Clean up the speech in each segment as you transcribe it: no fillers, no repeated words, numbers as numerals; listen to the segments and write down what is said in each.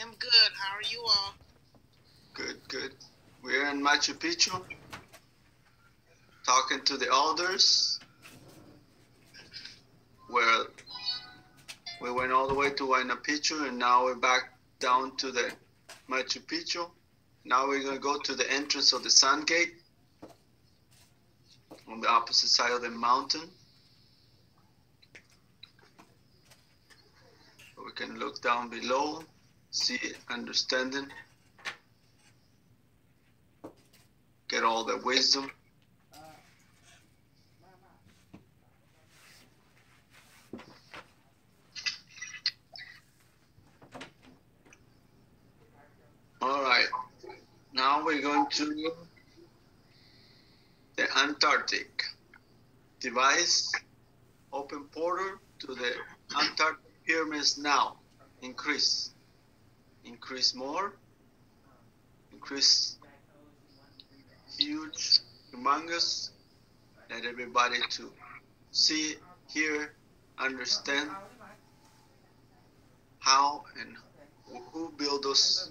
am good. How are you all? Good, good. We're in Machu Picchu, talking to the elders, where we went all the way to Huayna Picchu, and now we're back down to the Machu Picchu. Now we're going to go to the entrance of the Sun Gate on the opposite side of the mountain. We can look down below, see, understanding, get all the wisdom. All right, now we're going to the Antarctic. Device, open portal to the Antarctic pyramids now. Increase more, increase huge, humongous. Let everybody to see, hear, understand how and who built those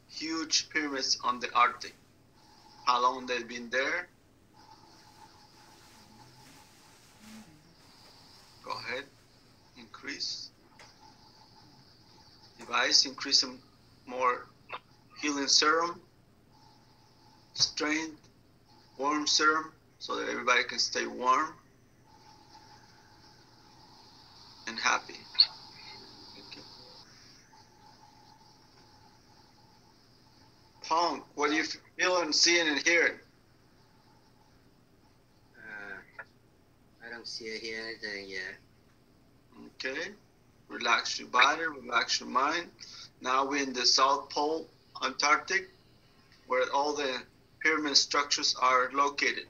huge pyramids on the Arctic. How long they've been there. Go ahead, increase. Device, increase some more healing serum, strength, warm serum, so that everybody can stay warm and happy. Thank you. Pong, what do you feel and seeing and hearing? I don't see or hear anything yet. Okay. Relax your body, relax your mind. Now we're in the South Pole, Antarctic, where all the pyramid structures are located.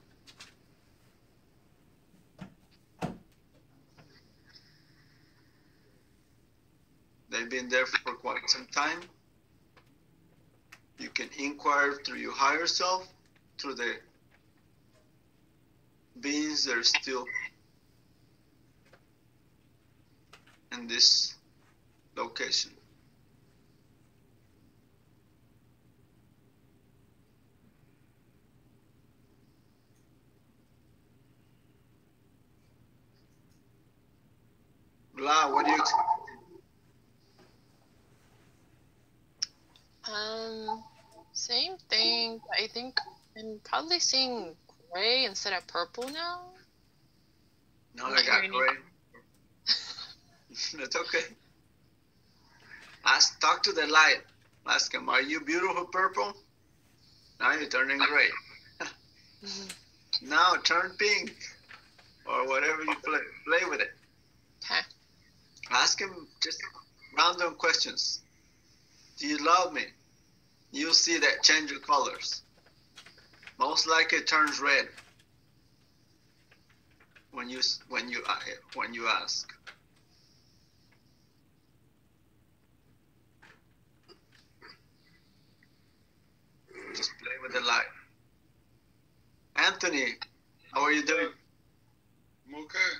They've been there for quite some time. You can inquire through your higher self, through the beings that are still in this location. La, what do you expect? Same thing. I think I'm probably seeing gray instead of purple now. No, I got gray. That's okay. Talk to the light. Ask him, are you beautiful purple? Now you're turning gray. Now turn pink. Or whatever you play with it. Okay. Ask him just random questions. Do you love me? You'll see that change of colors. Most likely it turns red when you ask. Just play with the light. Anthony, how are you doing? I'm okay.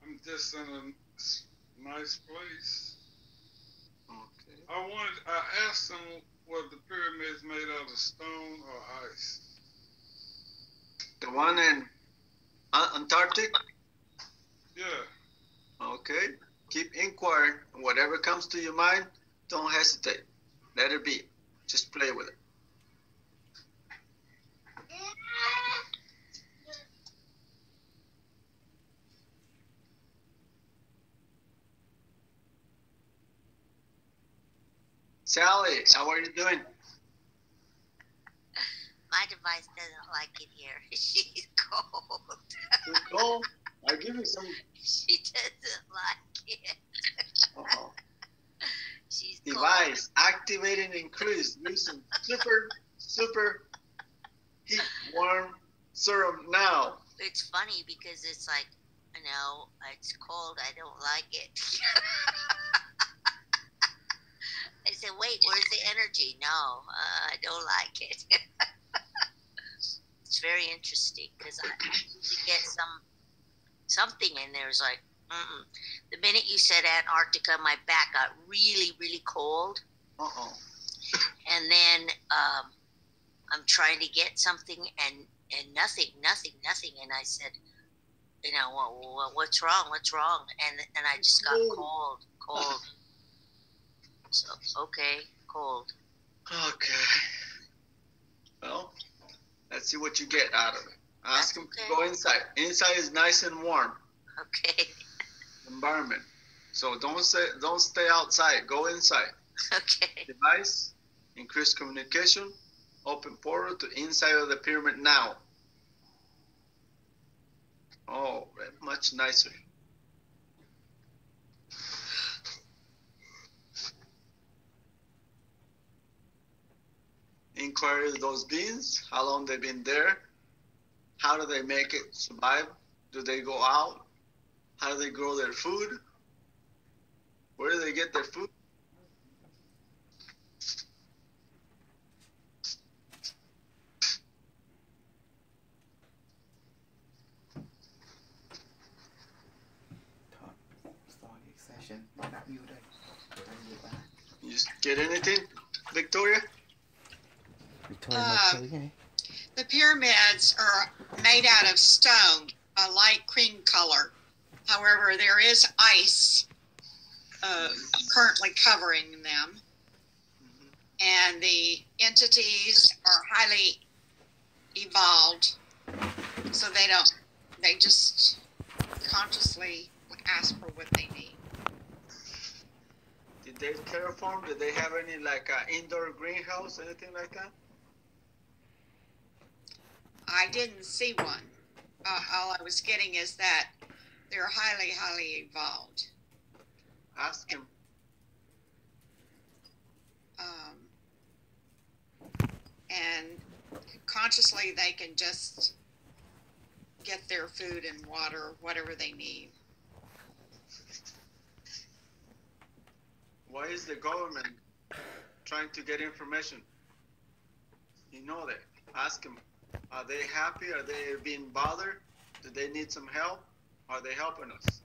I'm just in a nice place. Okay. I asked them, were the pyramids made out of stone or ice? The one in Antarctic? Yeah. Okay. Keep inquiring. Whatever comes to your mind, don't hesitate. Let it be. Just play with it. Sally, how are you doing? My device doesn't like it here. She's cold. Too cold? I give you some. She doesn't like it. Uh-oh. She's Device activating increase using super heat warm serum now. It's funny because it's like, it's cold. I don't like it. I said, wait, where's the energy? No, I don't like it. It's very interesting because I usually get something in there is like, Mm-mm. The minute you said Antarctica, my back got really, really cold. Uh-oh. And then I'm trying to get something, and nothing. And I said, you know, what's wrong? And I just got cold. So, okay, cold. Okay. Well, let's see what you get out of it. Ask him okay. to go inside. Inside is nice and warm. Okay. Environment. So don't stay outside. Go inside. Okay. Device, increase communication, open portal to inside of the pyramid now. Oh, much nicer. Inquire those beings, how long they've been there, how do they make it survive, do they go out, how do they grow their food, where do they get their food? You get anything, Victoria? The pyramids are made out of stone, a light cream color. However, there is ice currently covering them. And the entities are highly evolved, so they just consciously ask for what they need. Did they terraform? Did they have any indoor greenhouse, anything like that? I didn't see one. All I was getting is that they're highly evolved. Ask him. And consciously they can just get their food and water, whatever they need. Why is the government trying to get information? You know that. Ask them. Are they happy? Are they being bothered? Do they need some help? Are they helping us?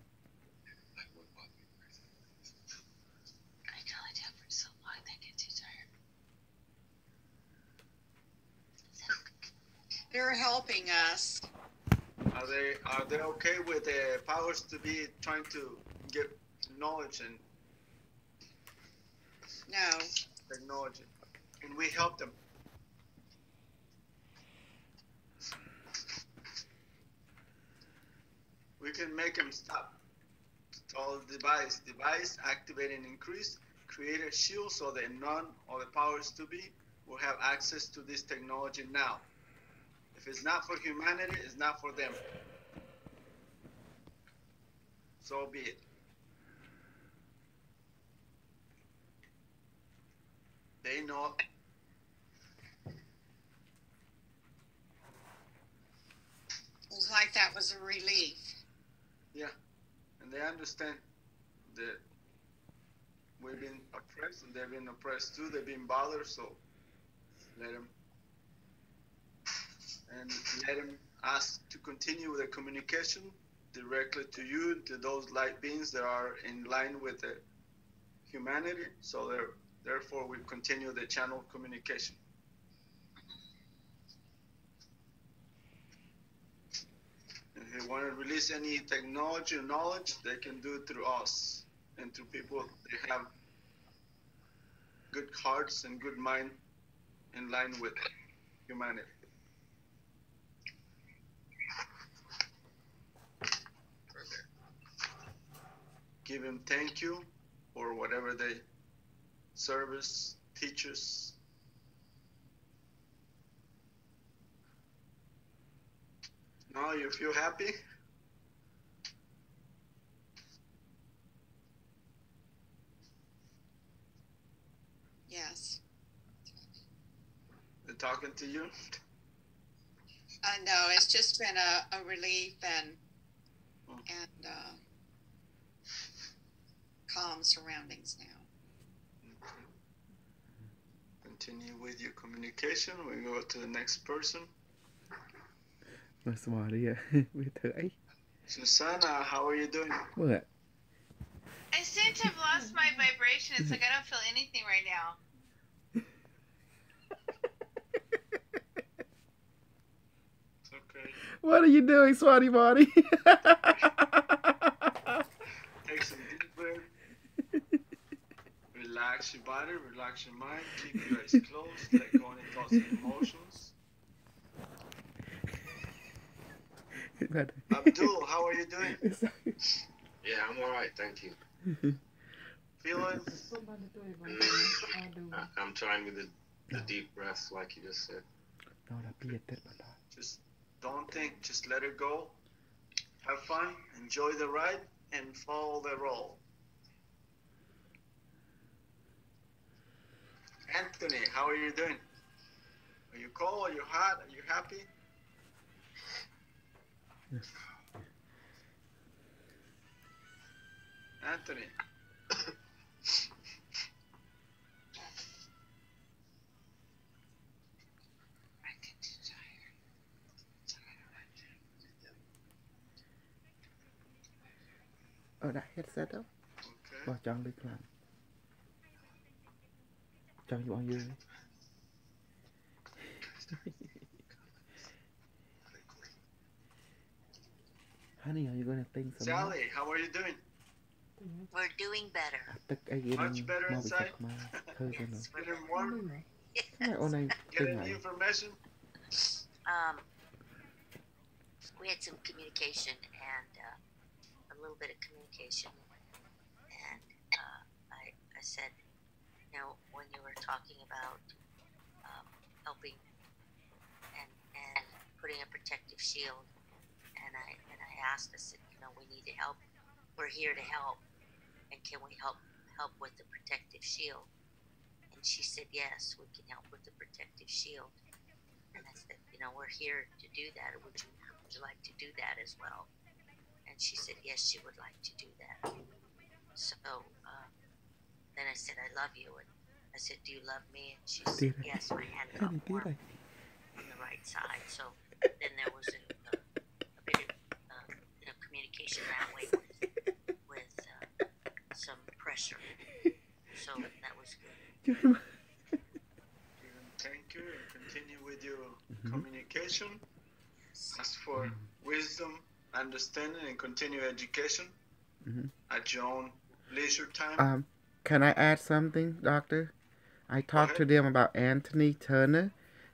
They're helping us. Are they okay with the powers to be trying to get knowledge and No. technology? Can we help them? We can make them stop. All device, activate and increase, create a shield so that none of the powers to be will have access to this technology now. If it's not for humanity, it's not for them. So be it. They know. It was like that was a relief. Yeah, and they understand that we've been oppressed and they've been oppressed too. They've been bothered, so let them ask to continue the communication directly to you, to those light beings that are in line with the humanity. So therefore we continue the channel of communication. If they want to release any technology or knowledge, they can do it through us and through people that have good hearts and good mind in line with humanity. Give him thank you for whatever they service, teachers. Now you feel happy? Yes. They're talking to you? No, it's just been a relief and calm surroundings now. Continue with your communication. We go to the next person. Mà smart đi à. Biết thử ấy. Susanna, how are you doing? What? I seem to have lost my vibration. It's like I don't feel anything right now. It's okay. What are you doing, Smarty Marty? Take some deep breath. Relax your body, relax your mind. Keep your eyes closed. Let go any thoughts and emotions. Abdul, how are you doing? Yeah, I'm all right, thank you. Feeling? I'm trying with the deep breaths, like you just said. Just don't think, just let it go. Have fun, enjoy the ride, and follow the roll. Anthony, how are you doing? Are you cold? Are you hot? Are you happy? Anthony. Đã headset đâu? Okay. Bỏ trong đi làm. Trong như bao nhiêu? Honey, are you gonna think something? Sally, how are you doing? We're doing better. Much better inside? Yes, we're Getting warm? Getting the information? We had some communication and a little bit of communication, and I said, you know, when you were talking about helping and putting a protective shield, and I asked, I said, you know, we need to help. We're here to help, and can we help with the protective shield? And she said, yes, we can help with the protective shield. And I said, you know, we're here to do that. Would you like to do that as well? And she said, yes, she would like to do that. So then I said, I love you. And I said, do you love me? And she said, yes, my hand got warm on the right side. So then there was a bit of communication that way with some pressure. So that was good. Thank you. Continue with your communication. Ask for wisdom, understanding, and continue education at your own leisure time. Can I add something, Doctor? I talked to them about Anthony Turner.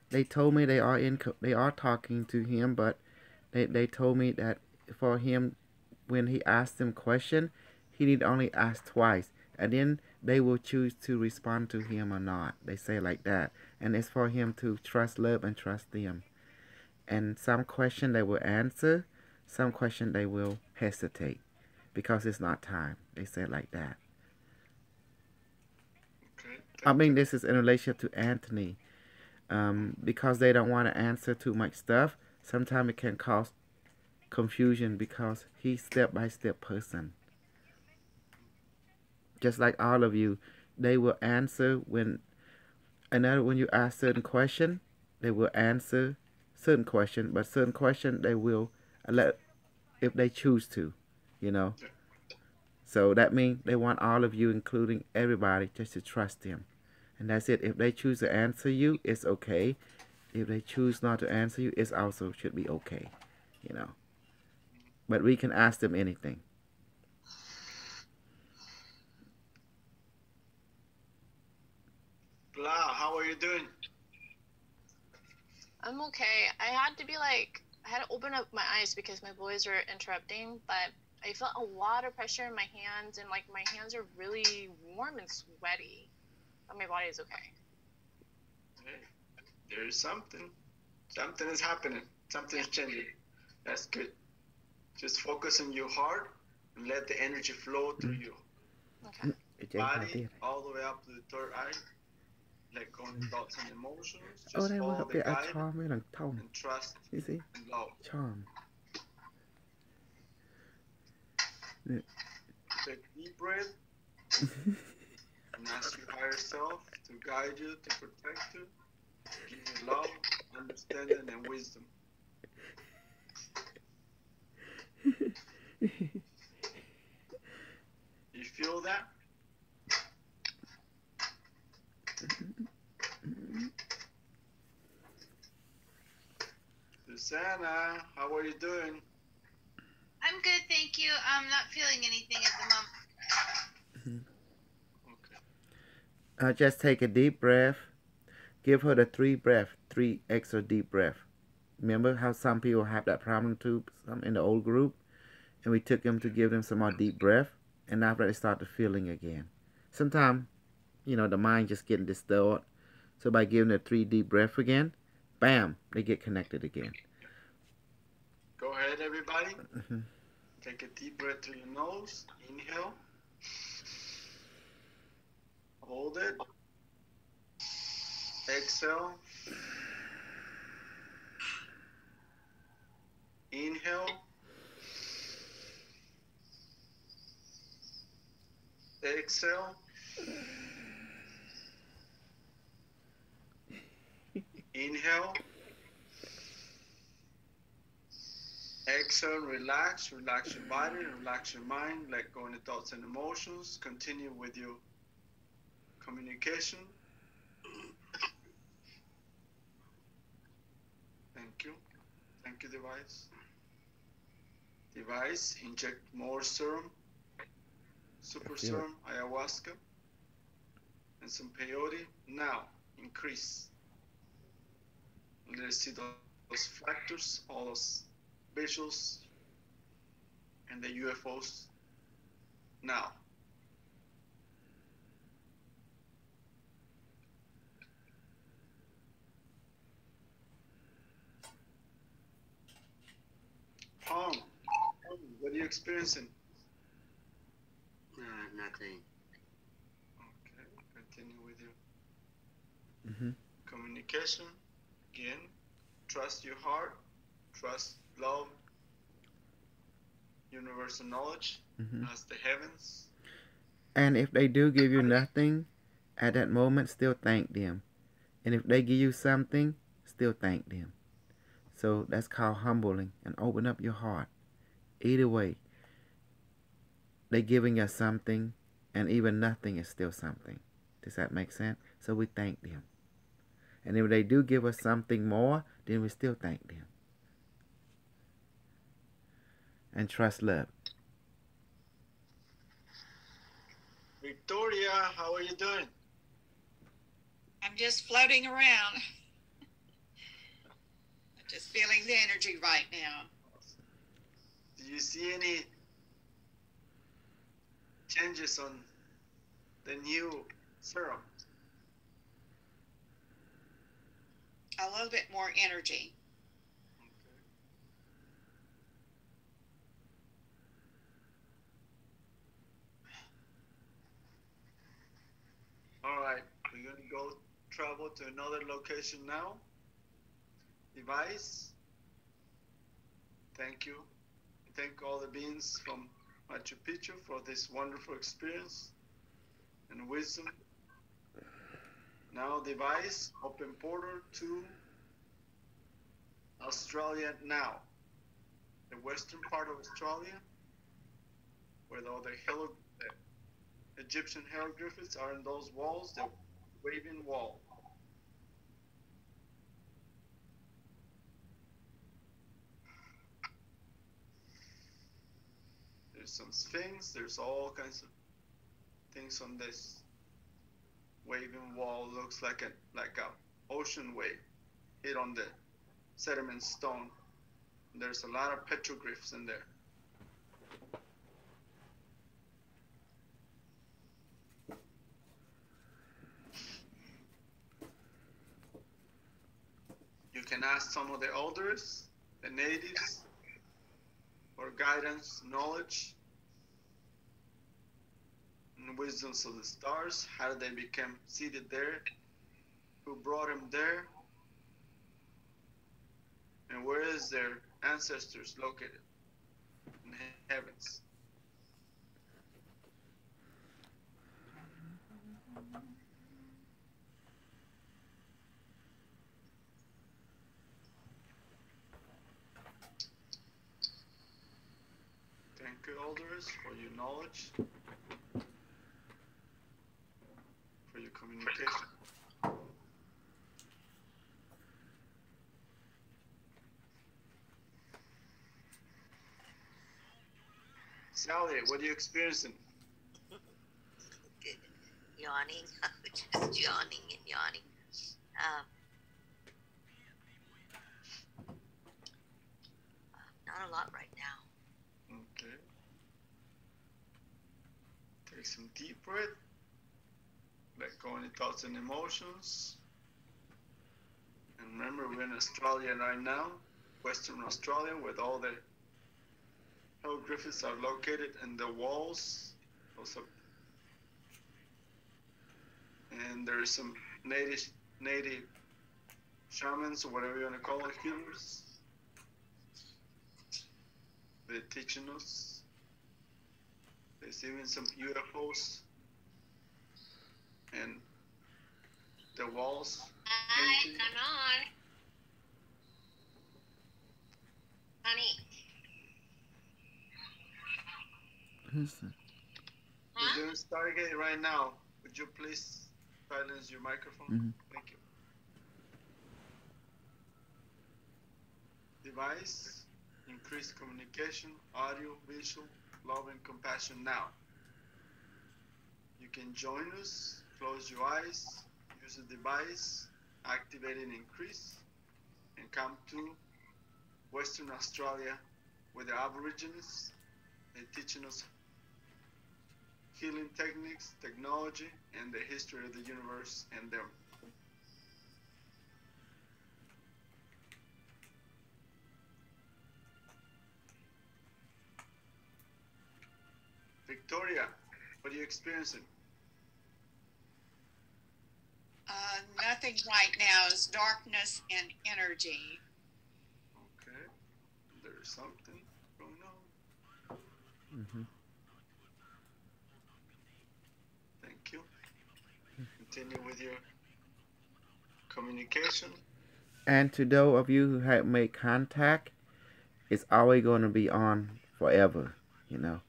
They told me they are talking to him, but they told me that for him, when he asked them question, he need only ask twice, and then they will choose to respond to him or not. They say like that, and it's for him to trust, love, and trust them. And some question they will answer, some question they will hesitate because it's not time. They say like that. Okay, I mean, this is in relationship to Anthony. Because they don't want to answer too much stuff, sometimes it can cause confusion because he's step-by-step person. Just like all of you, they will answer when you ask certain question, they will answer certain question, but certain question they will let if they choose to, you know. So that means they want all of you, including everybody, just to trust him. And that's it. If they choose to answer you, it's okay. If they choose not to answer you, it's also should be okay, you know. But we can ask them anything. Blah, how are you doing? I'm okay. I had to open up my eyes because my boys were interrupting, but I felt a lot of pressure in my hands, and like my hands are really warm and sweaty. But my body is okay. Hey, there's something. Something is happening. Something is changing. That's good. Just focus on your heart and let the energy flow through you. Okay. Body all the way up to the third eye. Let go of thoughts and emotions. Just follow the guide and trust and love. Charm. Take a deep breath and ask your higher self to guide you, to protect you, give you love, understanding, and wisdom. You feel that? Susanna, how are you doing? I'm good, thank you. I'm not feeling anything at the moment. Okay. Just take a deep breath. Give her the 3 extra deep breath. Remember how some people have that problem too, some in the old group, and we took them to give them some more deep breath, and after they start to feeling again. Sometimes, the mind just getting disturbed. So by giving the 3 deep breath again, bam, they get connected again. Go ahead, everybody. Take a deep breath through your nose. Inhale. Hold it. Exhale. Inhale. Exhale. Inhale. Exhale, relax your body, relax your mind, let go of the thoughts and emotions. Continue with your communication. Thank you. Thank you, device. Device, inject more serum, super serum, ayahuasca, and some peyote. Now, increase. Let's see those factors, all those visuals, and the UFOs. Now. Palm, what are you experiencing? Nothing. Okay, continue with your communication. Again, trust your heart, trust love, universal knowledge, as the heavens. And if they do give you nothing, at that moment, still thank them. And if they give you something, still thank them. So that's called humbling and open up your heart. Either way, they giving us something, and even nothing is still something. Does that make sense? So we thank them. And if they do give us something more, then we still thank them. And trust love. Victoria, how are you doing? I'm just floating around. I'm just feeling the energy right now. Do you see any changes on the new serum? A little bit more energy. All right, we're going to go travel to another location now. Device, thank you. Thank all the beings from Machu Picchu for this wonderful experience and wisdom. Now, device, open portal to Australia now. The western part of Australia, where all the Egyptian hieroglyphics are in those walls, the waving wall. There's some sphinx, there's all kinds of things on this waving wall. Looks like a ocean wave hit on the sediment stone. There's a lot of petroglyphs in there. You can ask some of the elders, the natives, for guidance, knowledge, and wisdoms of the stars. How did they become seated there? Who brought them there? And where is their ancestors located? In the heavens. Thank certificate holders for your knowledge, for your communication. Sally, what are you experiencing? Yawning, just yawning and yawning. Not a lot right now. Okay. Take some deep breath. Let go any thoughts and emotions. And remember, we're in Australia right now, Western Australia, with all the hieroglyphs are located in the walls. Also, and there is some native shamans, or whatever you want to call it, healers. They're teaching us. There's even some UFOs and the walls. Hi, come on. Honey. Who's that? We're doing Stargate right now. Would you please silence your microphone? Mm-hmm. Thank you. Device, increased communication, audio, visual, love and compassion now. You can join us, close your eyes, use the device, activate and increase, and come to Western Australia with the Aborigines. They're teaching us healing techniques, technology, and the history of the universe and them. Victoria, what are you experiencing? Nothing right now. It's darkness and energy. Okay, there's something going on. Mm-hmm. Thank you. Continue with your communication. And to those of you who have made contact, it's always going to be on forever, you know.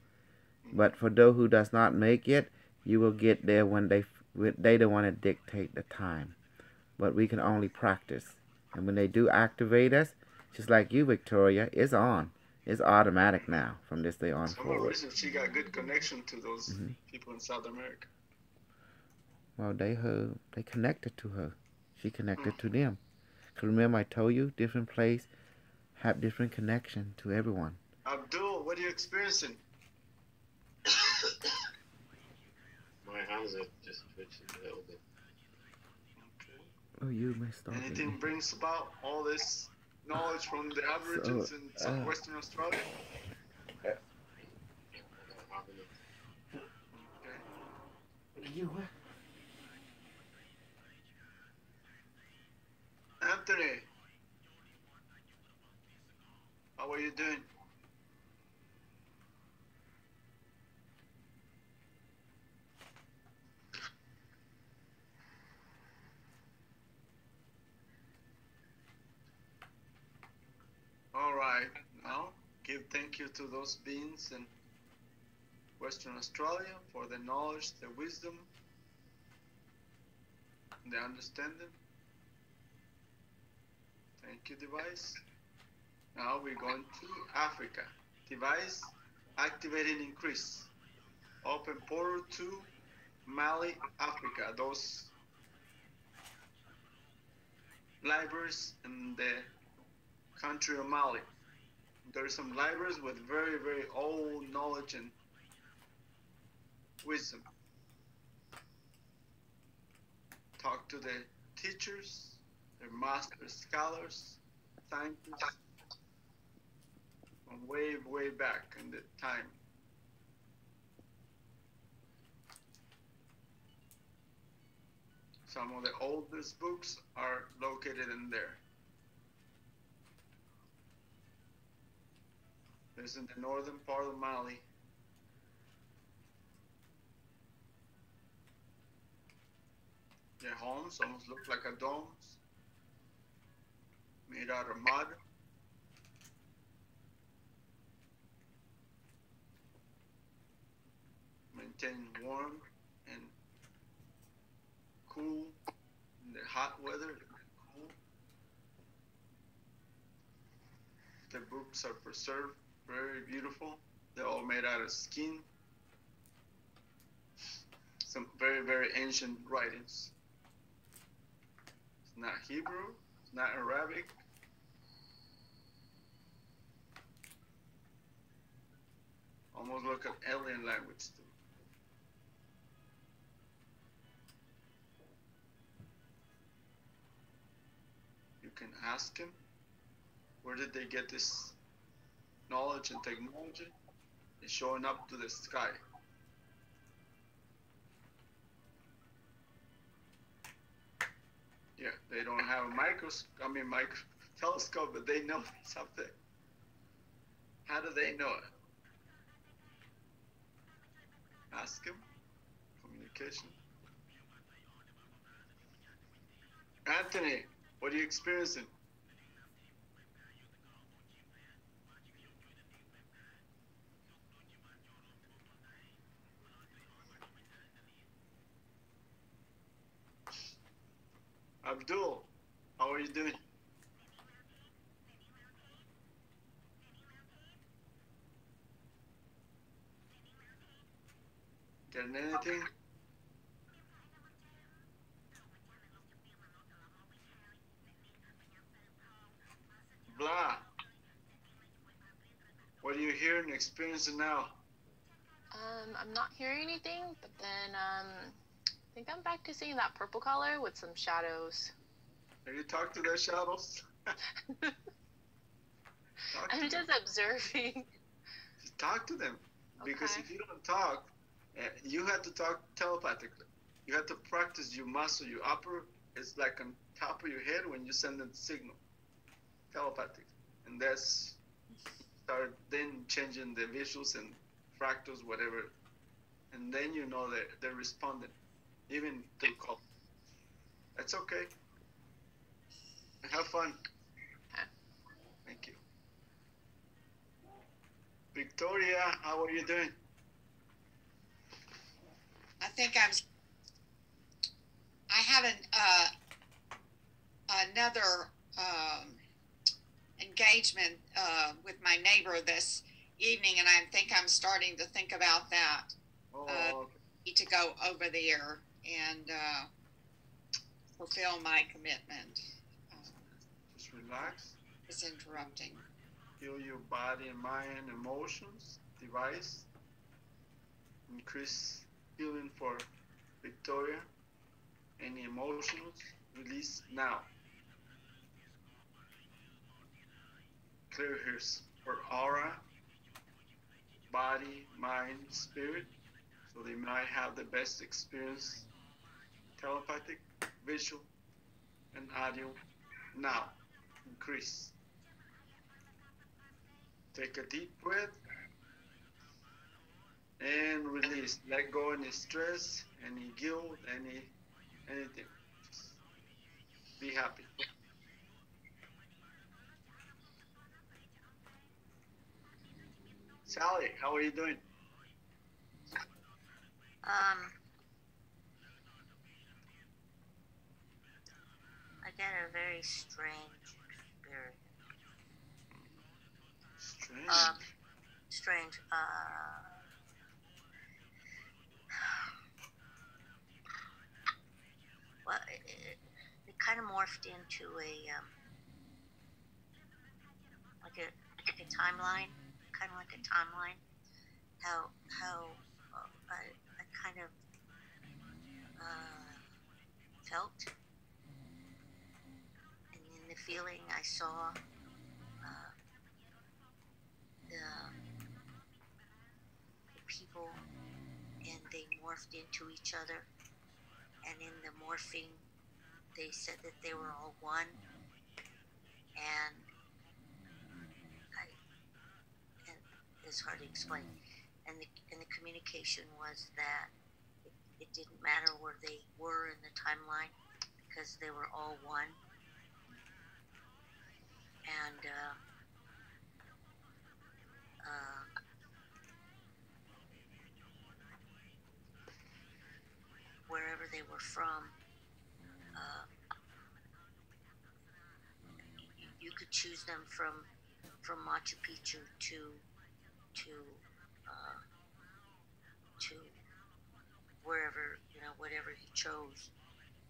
But for those who does not make it, you will get there when they don't want to dictate the time. But we can only practice. And when they do activate us, just like you, Victoria, it's on. It's automatic now from this day on Some forward. reason she got good connection to those people in South America. Well, they connected to her. She connected to them. 'Cause remember I told you, different place have different connection to everyone. Abdul, what are you experiencing? My hands are just twitching a little bit. Oh, you may start. Anything brings about all this knowledge from the Aborigines in Western Australia? Okay. Anthony, how are you doing? All right, now give thank you to those beings in Western Australia for the knowledge, the wisdom, the understanding. Thank you, device. Now we're going to Africa. Device, activate and increase. Open portal to Mali, Africa. Those libraries in the country of Mali. There are some libraries with very, very old knowledge and wisdom. Talk to the teachers, their masters, scholars, scientists from way, way back in the time. Some of the oldest books are located in there. This is in the northern part of Mali. Their homes almost look like a domes, made out of mud. maintain warm and cool in the hot weather. Cool. The books are preserved, very beautiful. They're all made out of skin. Some very, very ancient writings. It's not Hebrew, it's not Arabic. Almost look at alien language too. You can ask him, where did they get this knowledge and technology? It's showing up to the sky. Yeah, they don't have a telescope, but they know something. How do they know it? Ask him. Communication. Anthony, what are you experiencing? Abdul, how are you doing? Getting anything? Blah. What are you hearing and experiencing now? I'm not hearing anything, but then I think I'm back to seeing that purple color with some shadows. Have you talked to their shadows? I'm just observing. Just talk to them. Because Okay. if you don't talk, you have to talk telepathically. You have to practice your muscle, your upper, it's like on top of your head when you send them the signal. Telepathic. And that's start then changing the visuals and fractals, whatever. And then you know that they're responding, even through call. That's okay. Have fun. Okay. Thank you. Victoria, how are you doing? I think I have another engagement with my neighbor this evening, and I think I'm starting to think about that. Okay. Need to go over there and fulfill my commitment. Just relax. It's interrupting. Feel your body and mind, emotions, device. Increase healing for Victoria. Any emotions, release now. Clear her aura, body, mind, spirit, so they might have the best experience, telepathic, visual, and audio. Now, increase. Take a deep breath and release. Let go any stress, any guilt, anything. Just be happy. Sally, how are you doing? I get a very strange experience. Strange. Strange. Well, it kind of morphed into like a timeline, kind of like a timeline. How I kind of felt, and in the feeling I saw the people, and they morphed into each other. And in the morphing, they said that they were all one, and it's hard to explain. And the communication was that it didn't matter where they were in the timeline because they were all one. And they were from. You could choose them from Machu Picchu to wherever, whatever you chose.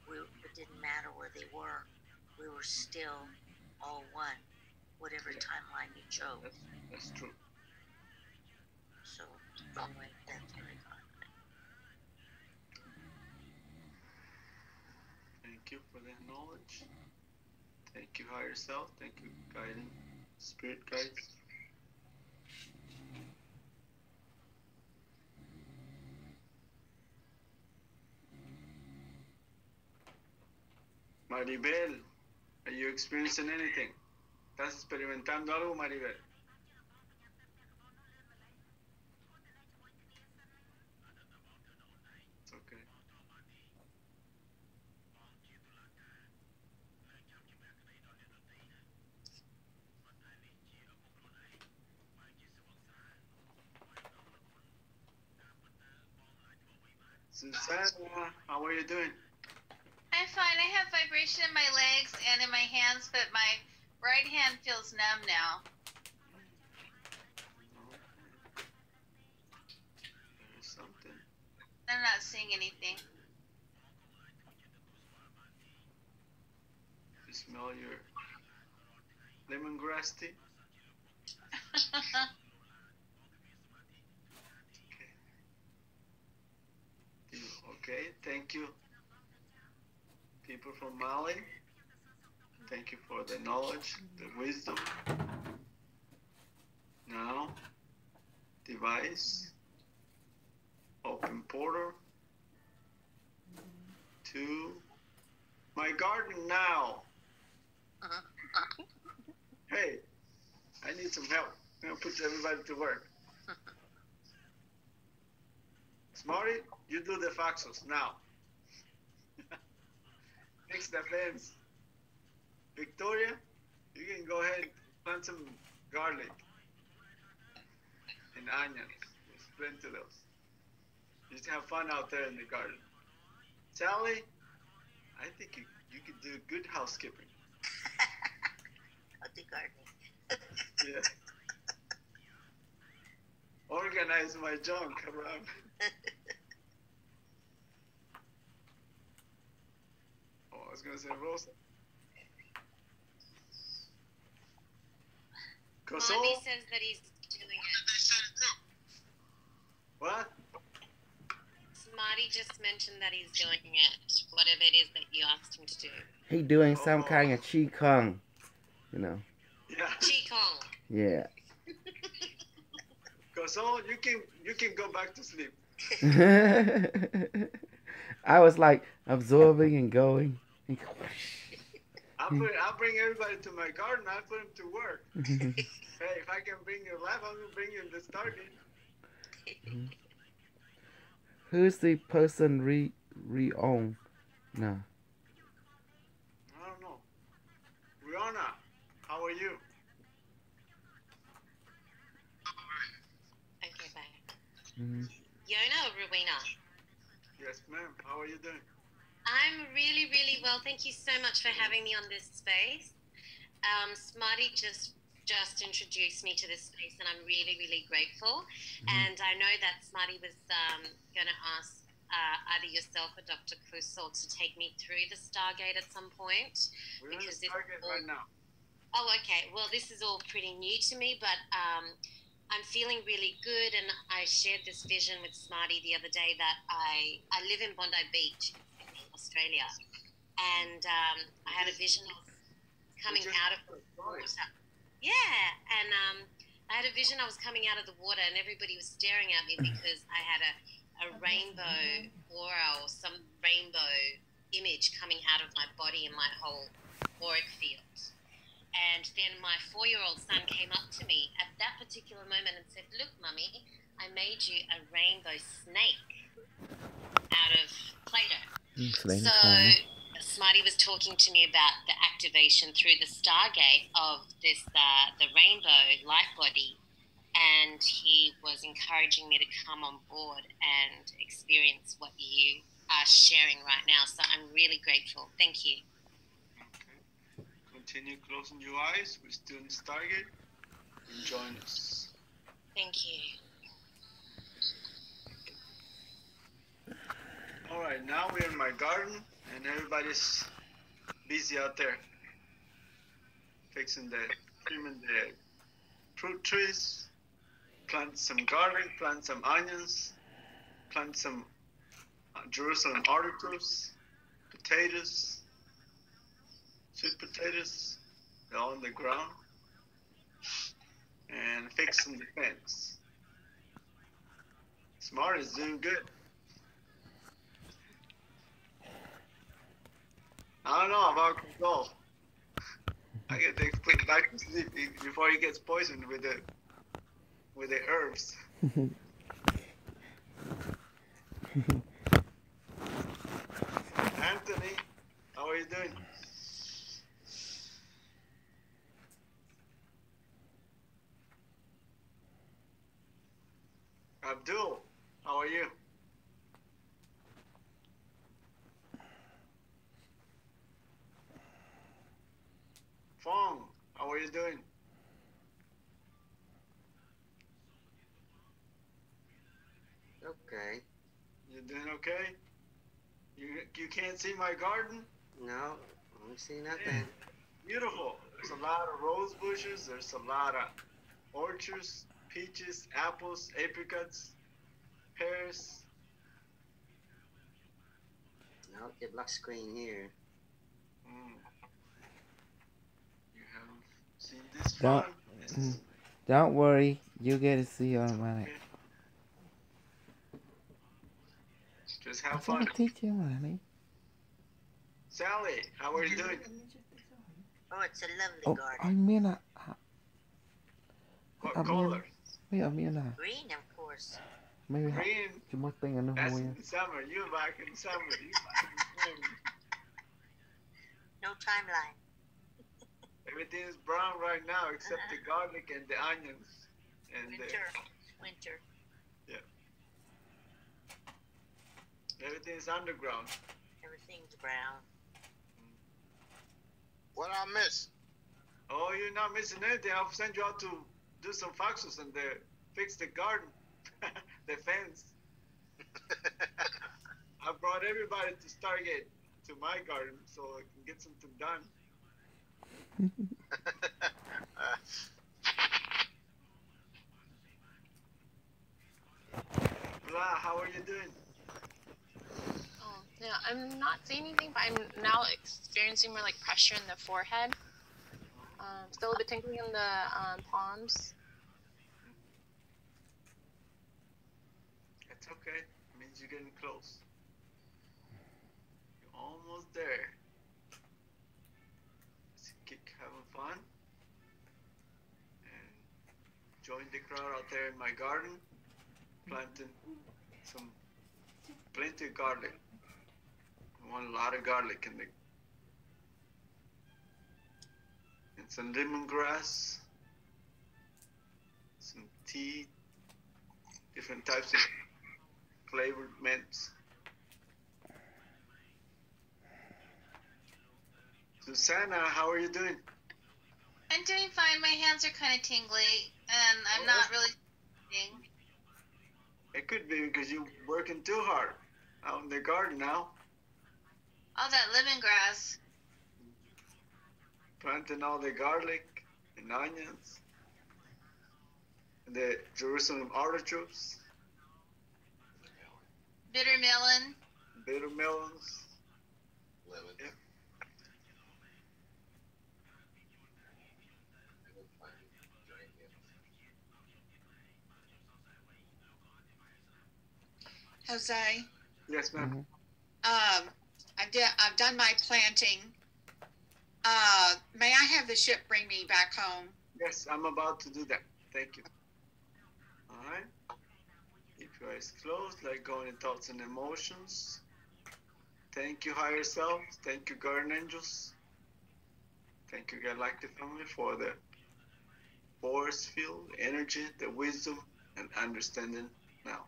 It didn't matter where they were. We were still all one, whatever timeline you chose. That's true. So anyway, that's what I got. Thank you for that knowledge. Thank you, higher self. Thank you, guiding spirit guides. Maribel, are you experiencing anything? ¿Estás experimentando algo, Maribel? It's okay. Susanna, how are you doing? I'm fine. I have vibration in my legs and in my hands, but my right hand feels numb now. There's something. I'm not seeing anything. You smell your lemongrass tea? Okay, thank you. People from Mali, thank you for the knowledge, the wisdom. Now, device, open portal to my garden now. Hey, I need some help. I'm gonna put everybody to work. Smarty, you do the faxos now. Fix the fence. Victoria, you can go ahead and plant some garlic and onions. There's plenty of those. Just have fun out there in the garden. Sally, I think you could do good housekeeping. Out the gardening. Yeah. Organize my junk around. Oh, I was gonna say Rosa. Kosol? Bobby says that he's doing it. What? Smarty just mentioned that he's doing it, whatever it is that you asked him to do. He doing some kind of qigong, you know. Yeah. Qigong. Yeah. Kosol, you can go back to sleep. I was like absorbing and going. I'll bring everybody to my garden. I'll put them to work. Hey, if I can bring you life, I'm gonna bring you in the starting. Who's the person re-own? No. I don't know. Rihanna, how are you? Okay, bye. Mm-hmm. Yona or Rowena? Yes, ma'am. How are you doing? I'm really, really well. Thank you so much for having me on this space. Smarty just introduced me to this space, and I'm really, really grateful. And I know that Smarty was going to ask either yourself or Dr. Kosol to take me through the Stargate at some point. We're in the Because Stargate right now. Oh, okay. Well, this is all pretty new to me, but I'm feeling really good. And I shared this vision with Smarty the other day that I live in Bondi Beach, Australia, and I had a vision of coming out of the water. Yeah, and I had a vision I was coming out of the water, and everybody was staring at me because I had a rainbow aura or some rainbow image coming out of my body and my whole auric field. And then my 4-year-old son came up to me at that particular moment and said, "Look, Mummy, I made you a rainbow snake out of Play-Doh." So Smarty was talking to me about the activation through the Stargate of this the rainbow light body, and he was encouraging me to come on board and experience what you sharing right now. So I'm really grateful. Thank you. Okay. Continue closing your eyes. We're still in Stargate. And join us. Thank you. All right, now we're in my garden, and everybody's busy out there, fixing trimming the fruit trees, plant some garlic, plant some onions, plant some Jerusalem artichokes, potatoes, sweet potatoes, they're all on the ground, and fixing the fence. Smart is doing good. I don't know about Kosol. I get to put him back to sleep before he gets poisoned with the herbs. Anthony, how are you doing? Abdul, how are you? Fong, how are you doing? Okay. You doing okay? You can't see my garden? No, I don't see nothing. Beautiful. There's a lot of rose bushes. There's a lot of orchards, peaches, apples, apricots, pears. No, the black screen here. You haven't seen this farm? Don't worry, you get to see all about it. Just have fun. Teach you, honey. Sally, how are you doing? Oh, it's a lovely garden. I mean, What color? I mean, Green, of course. maybe Green. you must think I know That's how in summer. You're back in summer. No timeline. Everything is brown right now except the garlic and the onions. And Winter. Yeah. Everything is underground. Everything's brown. What I miss? Oh, you're not missing anything. I'll send you out to do some foxes and fix the garden, the fence. I brought everybody to Stargate to my garden so I can get something done. Blah, how are you doing? Oh, yeah, I'm not seeing anything, but I'm now experiencing more like pressure in the forehead. Still a bit tingling in the palms. It's okay. It means you're getting close. You're almost there. Let's keep having fun. And join the crowd out there in my garden, planting plenty of garlic. I want a lot of garlic and some lemongrass, some tea, different types of flavored mints. Susanna, how are you doing? I'm doing fine. My hands are kind of tingly, and I'm not really. It could be because you're working too hard out in the garden now. All that lemongrass. Planting all the garlic and onions, and the Jerusalem artichokes, Bitter melon. bitter melons. Lemon. Yep. Jose, Yes, ma'am. I've done my planting. May I have the ship bring me back home? Yes, I'm about to do that. Thank you. All right. Keep your eyes closed, let go any thoughts and emotions. Thank you, higher self. Thank you, guardian angels. Thank you, galactic family, for the force field, energy, the wisdom, and understanding now.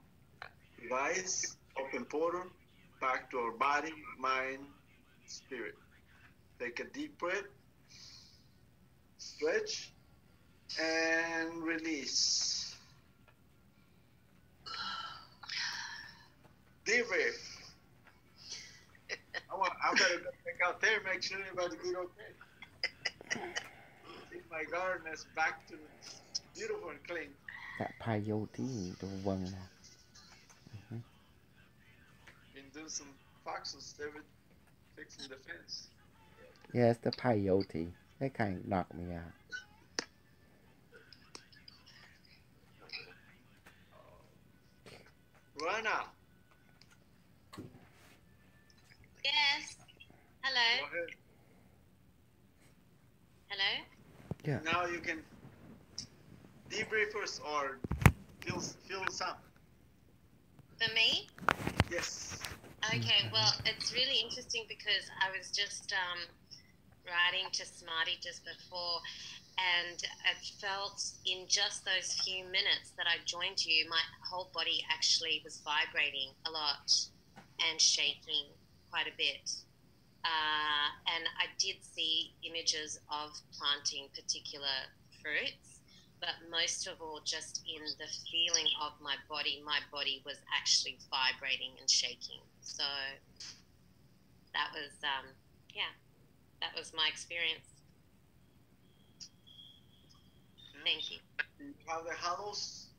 Device, open portal, back to our body, mind, spirit. Take a deep breath, stretch, and release. Deep breath. I better go back out there, make sure everybody's good okay. See, my garden is back to beautiful and clean. That peyote, the one. Been doing some foxes, they've been fixing the fence. Yeah, it's the peyote. They kind of knocked me out. Rana, Yes. go Hello. ahead. Hello. Yeah. Now you can debrief us or feel some. For me? Yes. Okay. Well, it's really interesting because I was just writing to Smarty just before, and it felt in just those few minutes that I joined you, my whole body actually was vibrating a lot and shaking quite a bit. And I did see images of planting particular fruits, but most of all, just in the feeling of my body was actually vibrating and shaking. So that was, that was my experience. Thank you. Do you have the holograms?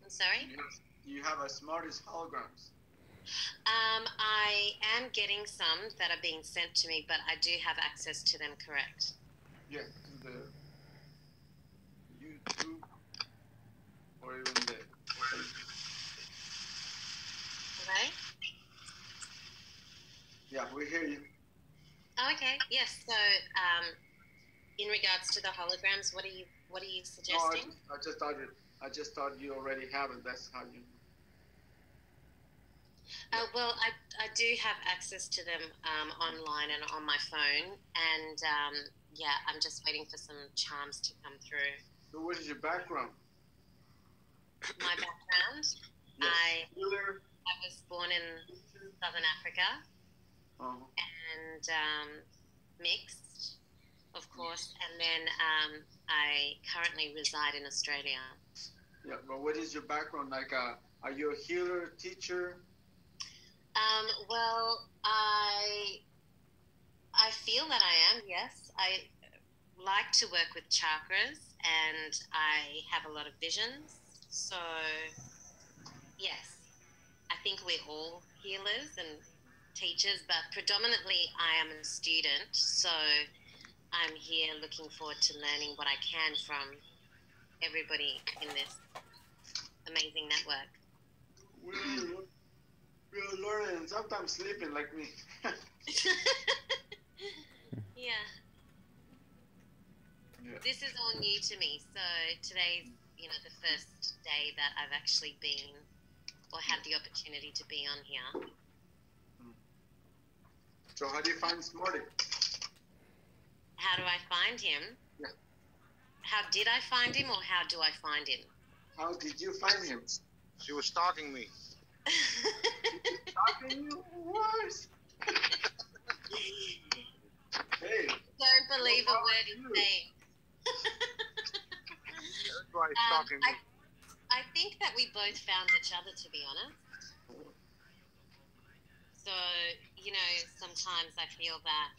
I'm sorry? Do you have a Smarties holograms? I am getting some that are being sent to me, but I do have access to them, correct? Yeah, to the YouTube or even the. Okay. Yeah, we hear you. Oh, okay. Yes. So, in regards to the holograms, what are you suggesting? No, I just thought you already have it. That's how you. Well, I do have access to them online and on my phone, and yeah, I'm just waiting for some charms to come through. So, what is your background? My background, Yes. I was born in Southern Africa, and mixed, of course, and then I currently reside in Australia. Yeah, but what is your background? Like, are you a healer, teacher? Well, I feel that I am. Yes, I like to work with chakras, and I have a lot of visions. So, yes, I think we're all healers and teachers, but predominantly I am a student. So, I'm here looking forward to learning what I can from everybody in this amazing network. We're learning, sometimes sleeping like me. Yeah. This is all new to me. So today's, the first day that I've actually been or had the opportunity to be on here. So how do you find Smarty? How do I find him? Yeah. How did I find him, or how do I find him? How did you find him? She was stalking me. Stalking you? What? Hey. Don't believe a word he's saying. That's why he's stalking me. I think that we both found each other, to be honest. So, sometimes I feel that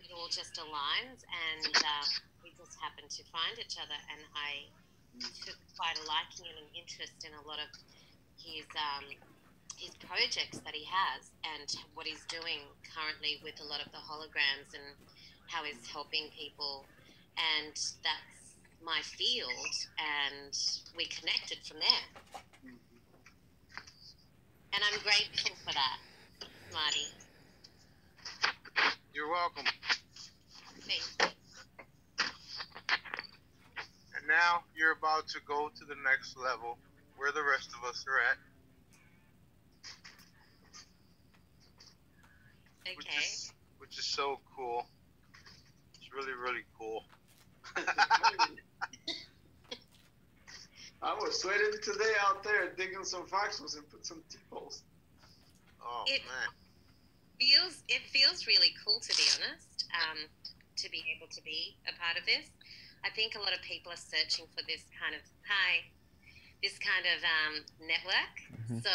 it all just aligns, and we just happen to find each other, and I took quite a liking and an interest in a lot of his projects that he has and what he's doing currently with a lot of the holograms and how he's helping people, and that's my field, and we connected from there. And I'm grateful for that, Marty. You're welcome. Thank you. And now you're about to go to the next level where the rest of us are at. Okay. Which is so cool. It's really, really cool. I was sweating today out there digging some fractals and put some T-posts. Oh It- man. It feels really cool, to be honest, to be able to be a part of this. I think a lot of people are searching for this kind of network. Mhm. So,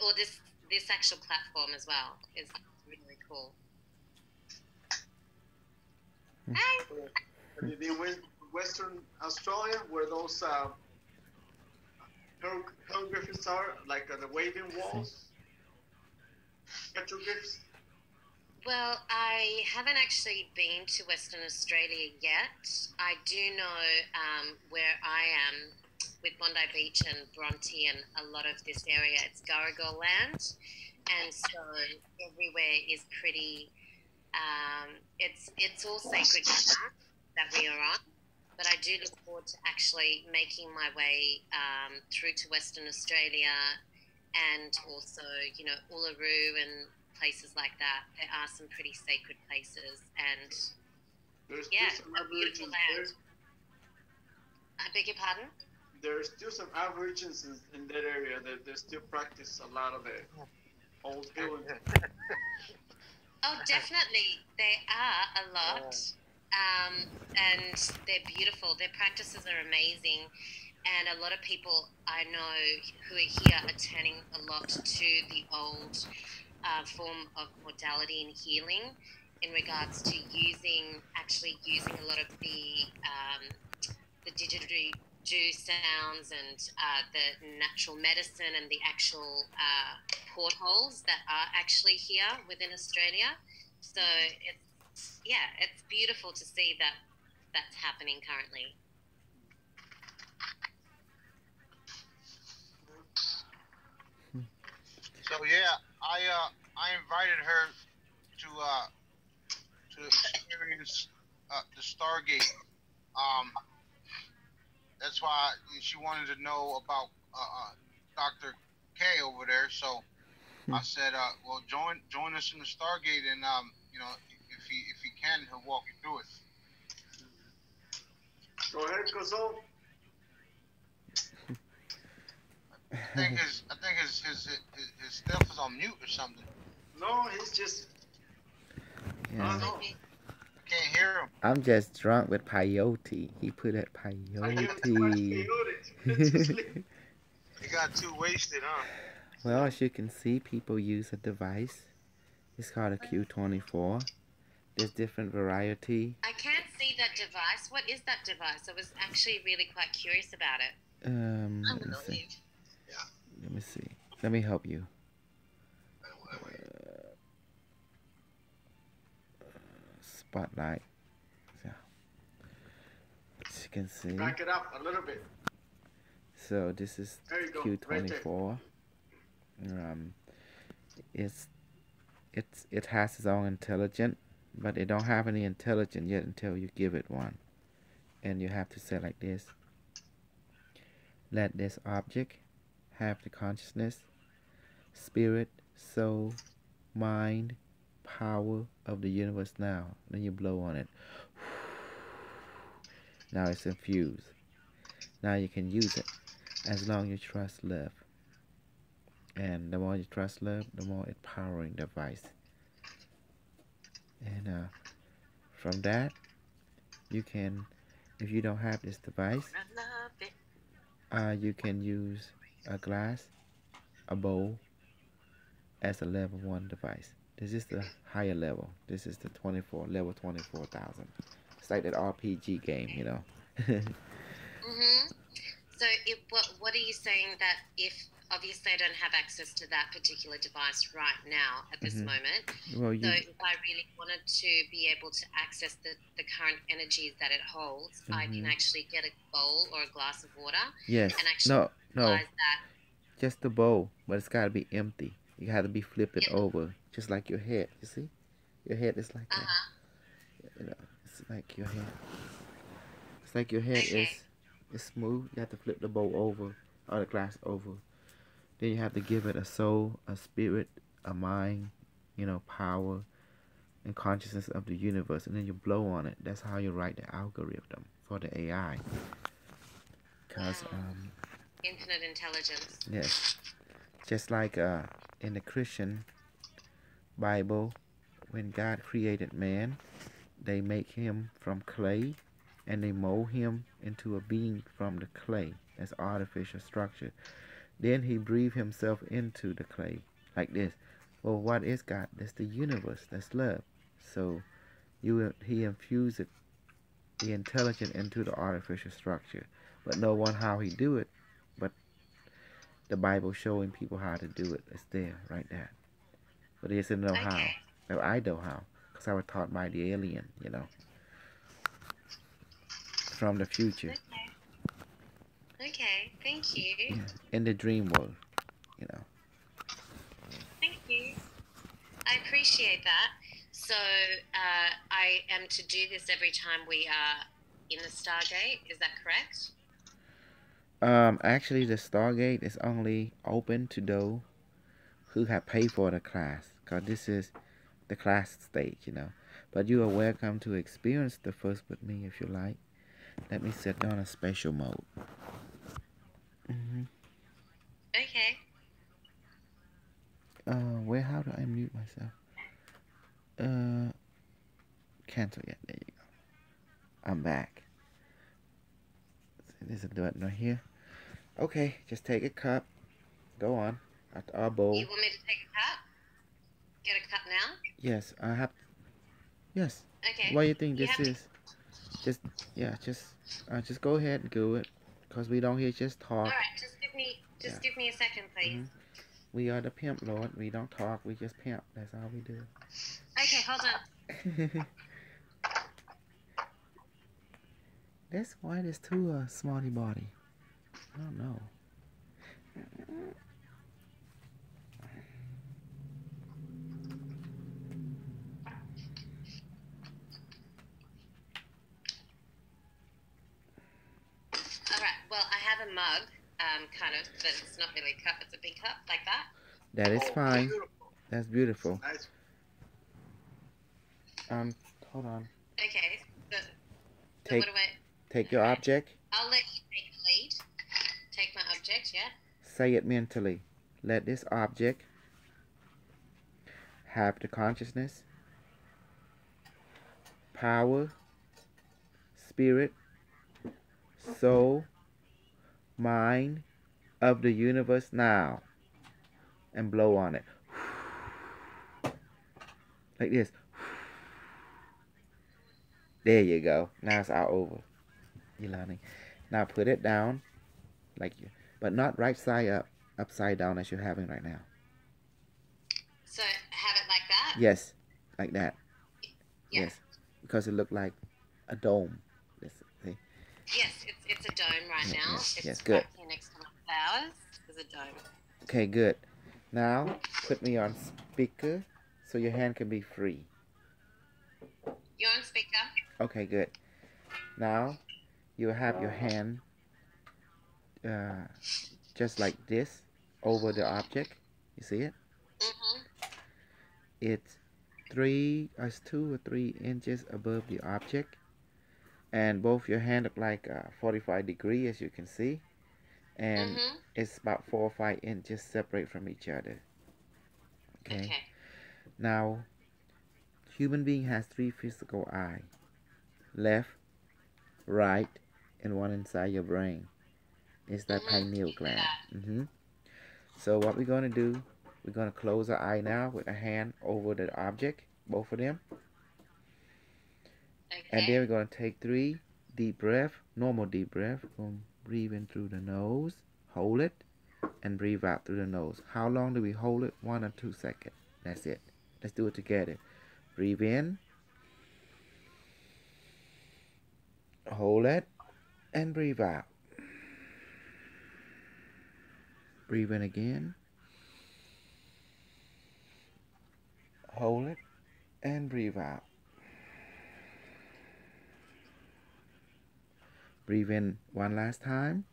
or this actual platform as well is really cool. Hi. Have you been with Western Australia, where those hieroglyphs are, like the waving walls? Petroglyphs? Well, I haven't actually been to Western Australia yet. I do know where I am with Bondi Beach and Bronte and a lot of this area. It's Garigal land, and so everywhere is pretty. It's all sacred ground that we are on. But I do look forward to actually making my way through to Western Australia, and also Uluru and places like that. There are some pretty sacred places, and There's yeah, still some a beautiful Aborigines there. land. I beg your pardon? There's still some Aborigines in that area that they still practice a lot of the old healing. Oh, definitely. There are a lot. And they're beautiful. Their practices are amazing. And a lot of people I know who are here are turning a lot to the old form of modality and healing in regards to using a lot of the didgeridoo sounds and the natural medicine and the actual portholes that are actually here within Australia. So it's beautiful to see that that's happening currently. So yeah, I invited her to experience the Stargate. That's why she wanted to know about Dr. K over there. So I said, well, join us in the Stargate, and if he can, he'll walk you through it. Go ahead, Kosol. I think his stuff is on mute or something. No, he's just. Yeah. I don't know. I can't hear him. I'm just drunk with peyote. He put it peyote. He got too wasted, huh? Well, as you can see, people use a device. It's called a Q24. There's different variety. I can't see that device. What is that device? I was actually really quite curious about it. Let me see. Let me see. Let me help you. Spotlight. So, as you can see. Back it up a little bit. So this is There you go, Q24. It has its own intelligence, but it don't have any intelligence yet until you give it one. And you have to say like this. Let this object have the consciousness, spirit, soul, mind, power of the universe now. Then you blow on it. Now it's infused. Now you can use it as long as you trust love. And the more you trust love, the more it's powering the device. And from that, you can, if you don't have this device, you can use a glass, a bowl, as a level 1 device. This is the higher level. This is the level 24,000. It's like that RPG game, you know. So, what are you saying that if obviously I don't have access to that particular device right now at this moment? Well, so if I really wanted to be able to access the current energies that it holds, I can actually get a bowl or a glass of water. Yes. And actually No. that. Just the bowl, but it's got to be empty. You have to be flipped it over, just like your head. You see, your head is like that. You know, it's like your head. It's like your head is smooth. You have to flip the bowl over or the glass over. Then you have to give it a soul, a spirit, a mind, you know, power and consciousness of the universe, and then you blow on it. That's how you write the algorithm for the AI. Because infinite intelligence. Yes. Just like in the Christian Bible, when God created man, they make him from clay and they mold him into a being from the clay as artificial structure. Then he breathed himself into the clay like this. Well, what is God? That's the universe. That's love. So he infused the intelligence into the artificial structure. But no one how he do it. But the Bible showing people how to do it. It's there, right there. But he doesn't know how. Okay. No, I know how. Because I was taught by the alien, you know. From the future. Okay. Okay. Thank you. Yeah. In the dream world, you know. Thank you. I appreciate that. So I am to do this every time we are in the Stargate. Is that correct? Actually, the Stargate is only open to those who have paid for the class. Because this is the class stage, you know. But you are welcome to experience the first with me if you like. Let me set down a special mode. Okay. How do I mute myself? Cancel yet. There you go. I'm back. So there's a button right here. Okay, just take a cup. Go on. At our bowl. You want me to take a cup? Get a cup now? Yes, I have. Yes. Okay. What do you think You this have is? Just just go ahead and do it, cause we don't hear just talk. All right. Just give me a second, please. We are the pimp lord. We don't talk. We just pimp. That's all we do. Okay. Hold on. That's why there's two smarty body. I don't know. All right. Well, I have a mug, kind of, but it's not really a cup. It's a big cup, like that. That is fine. Beautiful. That's beautiful. Nice. Hold on. Okay. So Take what do I? take your object. I'll let you take the lead. Take my object, yeah. Say it mentally. Let this object have the consciousness, power, spirit, soul, mind of the universe now. And blow on it. Like this. There you go. Now it's all over. You're learning. Now put it down. But not right side up. Upside down as you're having right now. So have it like that? Yes. Like that. Yeah. Yes. Because it looked like a dome. See? Yes, it's a dome right now. Yes, good. Right here next to my flowers. There's a dome. Okay, good. Now put me on speaker so your hand can be free. You're on speaker. Okay, good. Now you have your hand just like this over the object. You see it? It's 2 or 3 inches above the object, and both your hand look like 45 degrees, as you can see, and it's about 4 or 5 inches separate from each other. Okay. Now, human being has 3 physical eyes: left, right, and one inside your brain. It's that pineal gland. So what we're gonna do, we're gonna close our eye now with a hand over the object, both of them. And then we're gonna take 3 deep breaths, normal deep breath. We're gonna breathe in through the nose, hold it, and breathe out through the nose. How long do we hold it? 1 or 2 seconds. That's it. Let's do it together. Breathe in, hold it, and breathe out. Breathe in again, hold it, and breathe out. Breathe in one last time,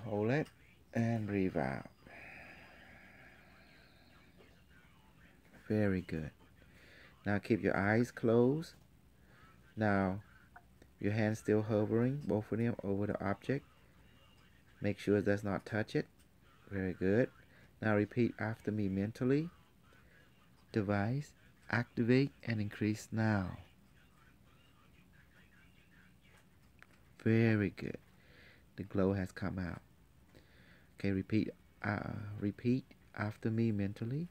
hold it, and breathe out. Very good. Now keep your eyes closed. Now Your hands still hovering, both of them over the object. Make sure it does not touch it. Very good. Now repeat after me mentally. Device, activate and increase now. Very good. The glow has come out. Okay, repeat after me mentally.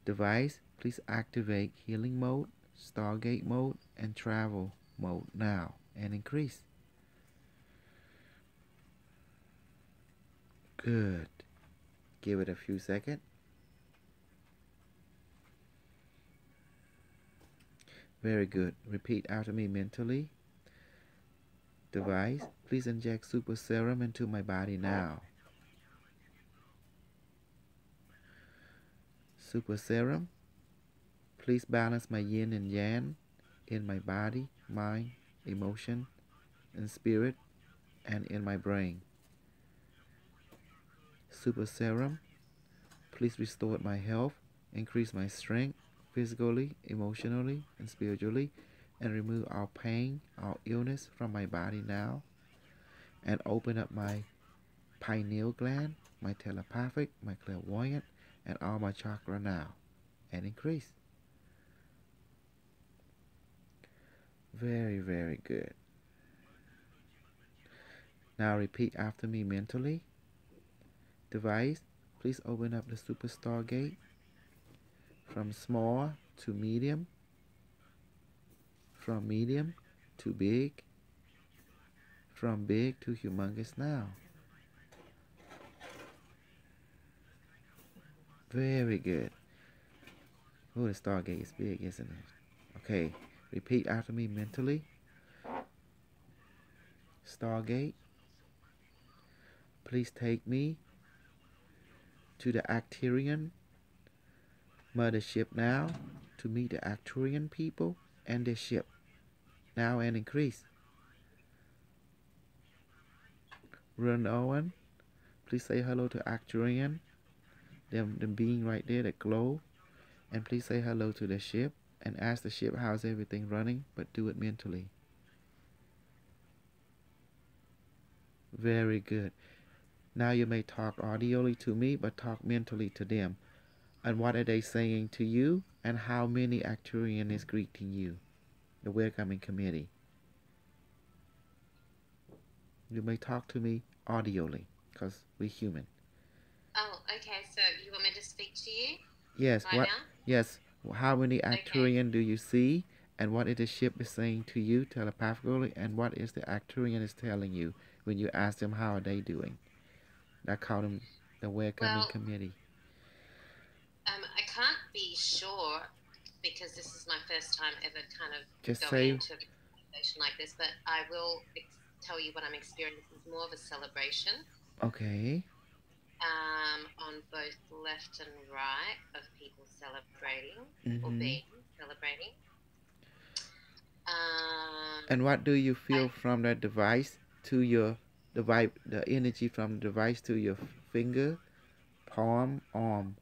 Device, please activate healing mode, Stargate mode, and travel mode now and increase. Good. Give it a few seconds. Very good. Repeat after me mentally. Device, please inject super serum into my body now. Super serum, please balance my yin and yang in my body, mind, emotion, and spirit, and in my brain. Super serum, please restore my health, increase my strength, physically, emotionally, and spiritually, and remove all pain, all illness from my body now, and open up my pineal gland, my telepathic, my clairvoyant, and all my chakra now, and increase. Very, very good. Now repeat after me mentally. Device, please open up the super stargate from small to medium, from medium to big, from big to humongous now. Very good. Oh, the stargate is big, isn't it? Okay, repeat after me mentally. Stargate, please take me to the Arcturian mothership now to meet the Arcturian people and their ship now and increase. Run Owen, please say hello to Arcturian, them being right there that glow, and please say hello to the ship and ask the ship how's everything running, but do it mentally. Very good. Now you may talk audibly to me, but talk mentally to them. And what are they saying to you, and how many Arcturian is greeting you, the welcoming committee. You may talk to me audibly, because we're human. Oh, okay. So you want me to speak to you? Yes. Right now? Yes. How many Arcturian do you see, and what is the ship is saying to you telepathically, and what is the Arcturian is telling you when you ask them how are they doing? I call them the welcoming committee. I can't be sure because this is my first time ever kind of Just going into a conversation like this, but I will tell you what I'm experiencing. It's more of a celebration. Okay. On both left and right of people celebrating or being celebrating. And what do you feel from that device to your the energy from the device to your finger, palm, arm?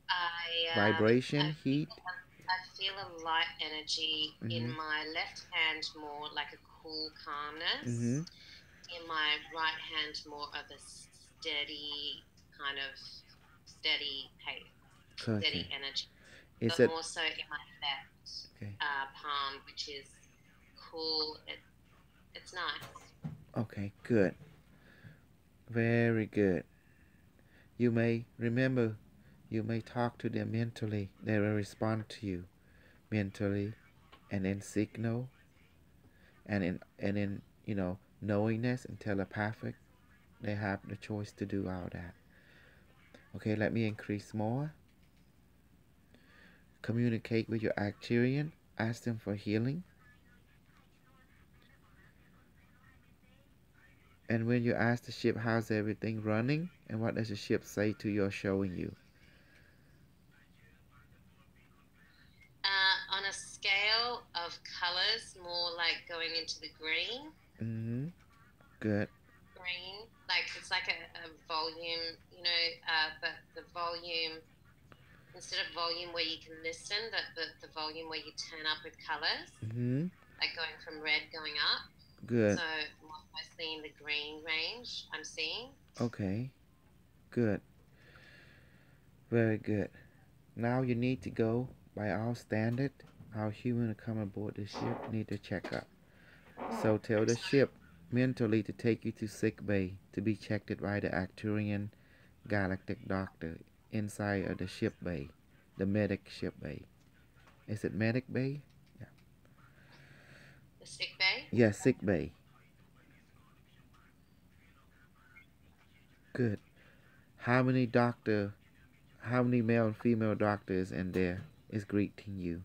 Vibration, heat. I feel a light energy in my left hand, more like a cool calmness. In my right hand, more of a steady kind of steady pace, steady energy. But more so in my left palm, which is cool. It's nice. Okay, good. Very good. You may remember, you may talk to them mentally. They will respond to you mentally, and in signal, and in knowingness and telepathic. They have the choice to do all that. Okay, let me increase more. Communicate with your Arcturian. Ask them for healing. And when you ask the ship how's everything running, and what does the ship say to you or showing you? On a scale of colors, more like going into the green. Good. Green, like it's like a volume, but the volume, instead of volume where you can listen, the volume where you turn up with colors. Like going from red going up. Good. So mostly in the green range, I'm seeing. Okay. Good. Very good. Now you need to go by our standard. Our human who come aboard the ship need to check up. So tell I'm the sorry. ship mentally to take you to sick bay to be checked by the Arcturian galactic doctor inside of the ship bay, the medic ship bay. Is it medic bay? Yeah. The sick bay. Yeah, sick bay. Good. How many doctor? How many male and female doctors in there is greeting you?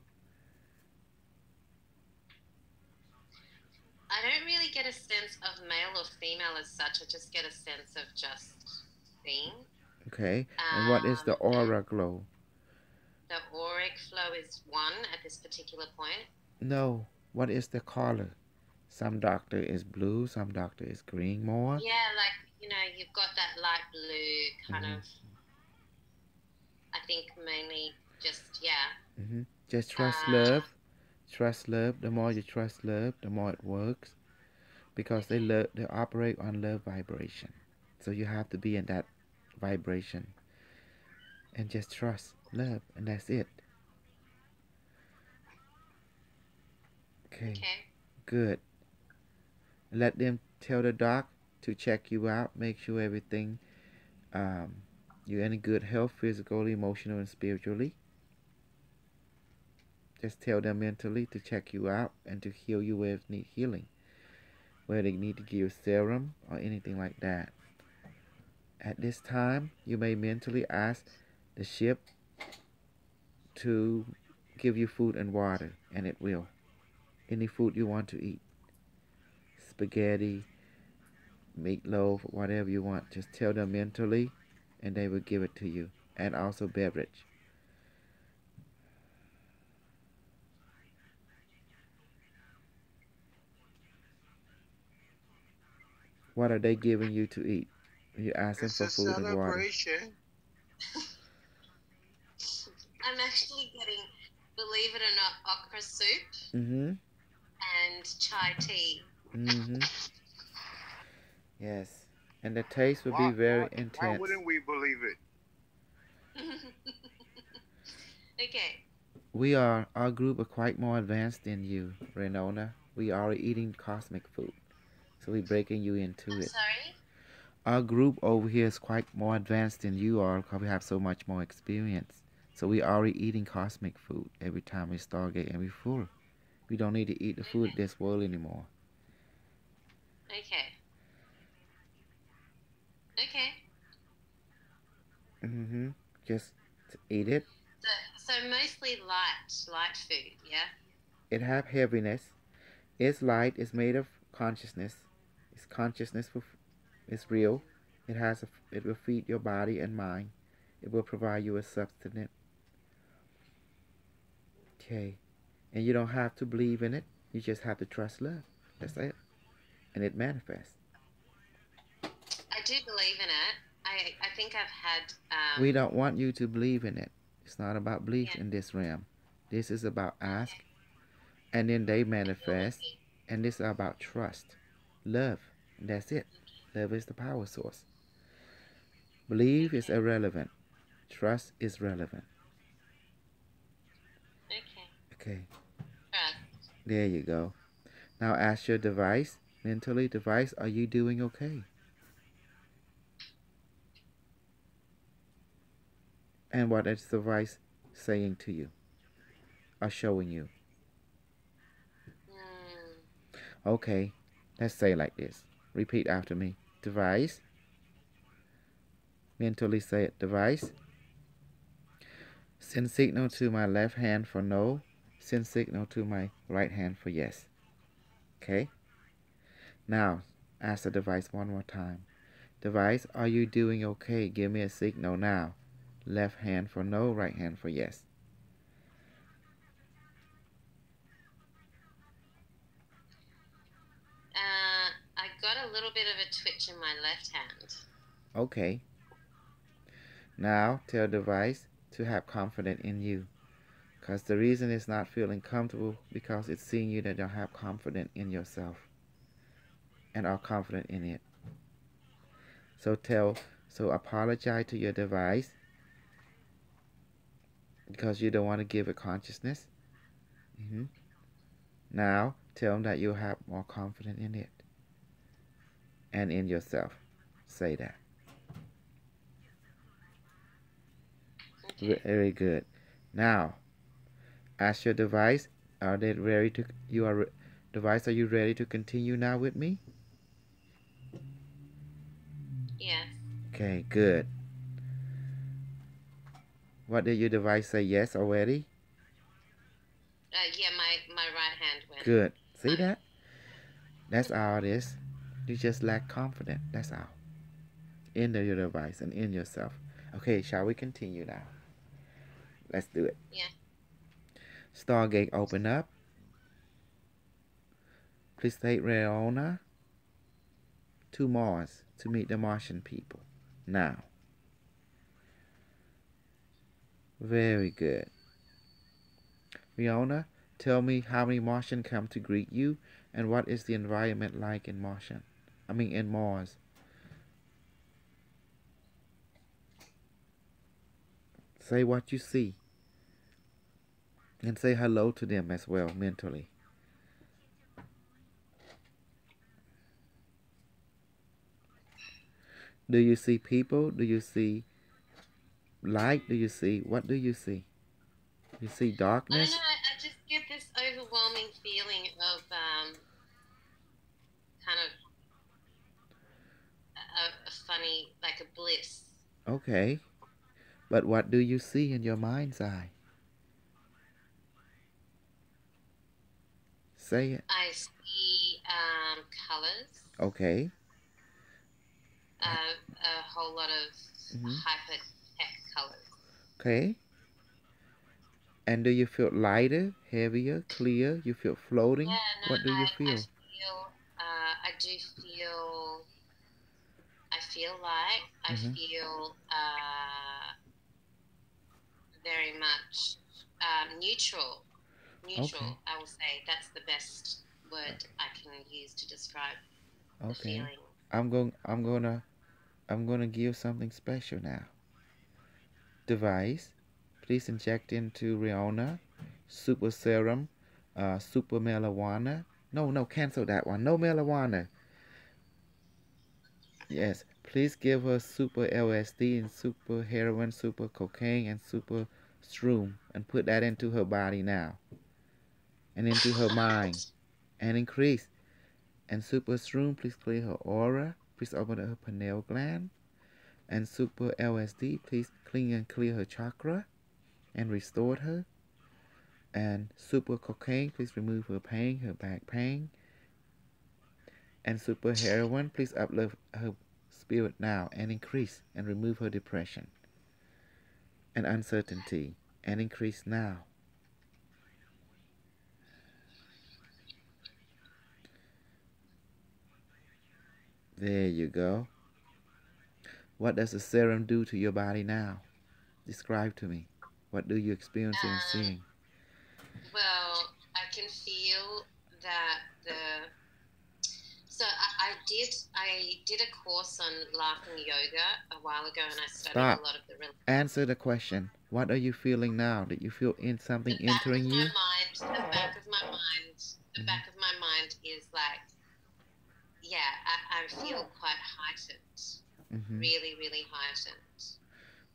I don't really get a sense of male or female as such. I just get a sense of just being. Okay. And what is the And aura glow? the auric flow is 1 at this particular point. No. What is the color? Some doctor is blue, some doctor is green more. Yeah, like, you've got that light blue kind of, I think mainly just, yeah. Just trust love. Trust love. The more you trust love, the more it works. Because they operate on love vibration. So you have to be in that vibration. And just trust love, and that's it. Okay. Good. Let them tell the doc to check you out, make sure everything you're in good health, physically, emotional, and spiritually. Just tell them mentally to check you out and to heal you where it need healing, where they need to give you serum or anything like that. At this time, you may mentally ask the ship to give you food and water, and it will. Any food you want to eat, spaghetti, meatloaf, whatever you want, just tell them mentally, and they will give it to you. And also beverage. What are they giving you to eat? You ask them It's for a food and water. celebration. I'm actually getting, believe it or not, okra soup and chai tea. Yes. And the taste will be very intense. Why wouldn't we believe it? Okay. Our group are quite more advanced than you, Renona. We are eating cosmic food. So we're breaking you into it. Sorry? Our group over here is quite more advanced than you are because we have so much more experience. So we are already eating cosmic food every time we stargate and we're full. We don't need to eat the food of this world anymore. Okay. Just to eat it. So mostly light food, yeah? It have heaviness. It's light. It's made of consciousness. It's consciousness. It's real. It will feed your body and mind. It will provide you with sustenance. Okay. And you don't have to believe in it. You just have to trust love. That's it. And it manifests. I do believe in it. I think I've had... We don't want you to believe in it. It's not about belief in this realm. This is about ask. And then they manifest. And this is about trust. Love. And that's it. Love is the power source. Believe is irrelevant. Trust is relevant. Okay. There you go. Now ask your device, mentally, device, are you doing okay? And what is the device saying to you or showing you? Okay, let's say like this. Repeat after me. Device. Mentally say it. Device. Send signal to my left hand for no. Send signal to my right hand for yes. Okay? Now, ask the device one more time. Device, are you doing okay? Give me a signal now. Left hand for no, right hand for yes. I got a little bit of a twitch in my left hand. Okay. Now, tell device to have confidence in you. Because the reason it's not feeling comfortable because it's seeing you that don't have confidence in yourself. and are confident in it. So apologize to your device because you don't want to give it consciousness. Now tell them that you have more confidence in it and in yourself. Say that. Okay. Very good. Now ask your device, are they ready to device, are you ready to continue now with me? Yes. Okay, good. What did your device say? Yes already? Yeah, my right hand went. Good. See that? That's all it is. You just lack confidence. That's all. In your device and in yourself. Okay, shall we continue now? Let's do it. Yeah. Stargate open up. Please take Reona to Mars to meet the Martian people. Now. Very good. Riona, tell me how many Martians come to greet you and what is the environment like in in Mars. Say what you see. And say hello to them as well mentally. Do you see people? Do you see light? What do you see? You see I don't darkness? know. I just get this overwhelming feeling of kind of a funny, like a bliss. Okay. But what do you see in your mind's eye? Say it. I see colors. Okay. A whole lot of hyper tech colors. Okay. And do you feel lighter, heavier, clear? You feel floating? Yeah, no, What do you feel? I do feel, I feel light. I feel very much neutral. Neutral, Okay. I will say. That's the best word I can use to describe the Okay. feeling. I'm gonna give something special now. Device, please inject into Riona super serum, super marijuana. No, cancel that one. No marijuana. Yes, please give her super LSD and super heroin, super cocaine, and super shroom, and put that into her body now, and into her mind, and increase. And super shroom, please clear her aura. Please open up her pineal gland. And super LSD, please clean and clear her chakra and restore her. And super cocaine, please remove her pain, her back pain. And super heroin, please uplift her spirit now and increase and remove her depression and uncertainty and increase now. There you go. What does the serum do to your body now? Describe to me. What do you experience and seeing? Well, I can feel that so I did a course on laughing yoga a while ago, and I studied Stop. a lot of the Answer the question. What are you feeling now? Did you feel something entering you? The back of my mind. The back of my mind is like, yeah, I feel quite heightened. Really, really heightened.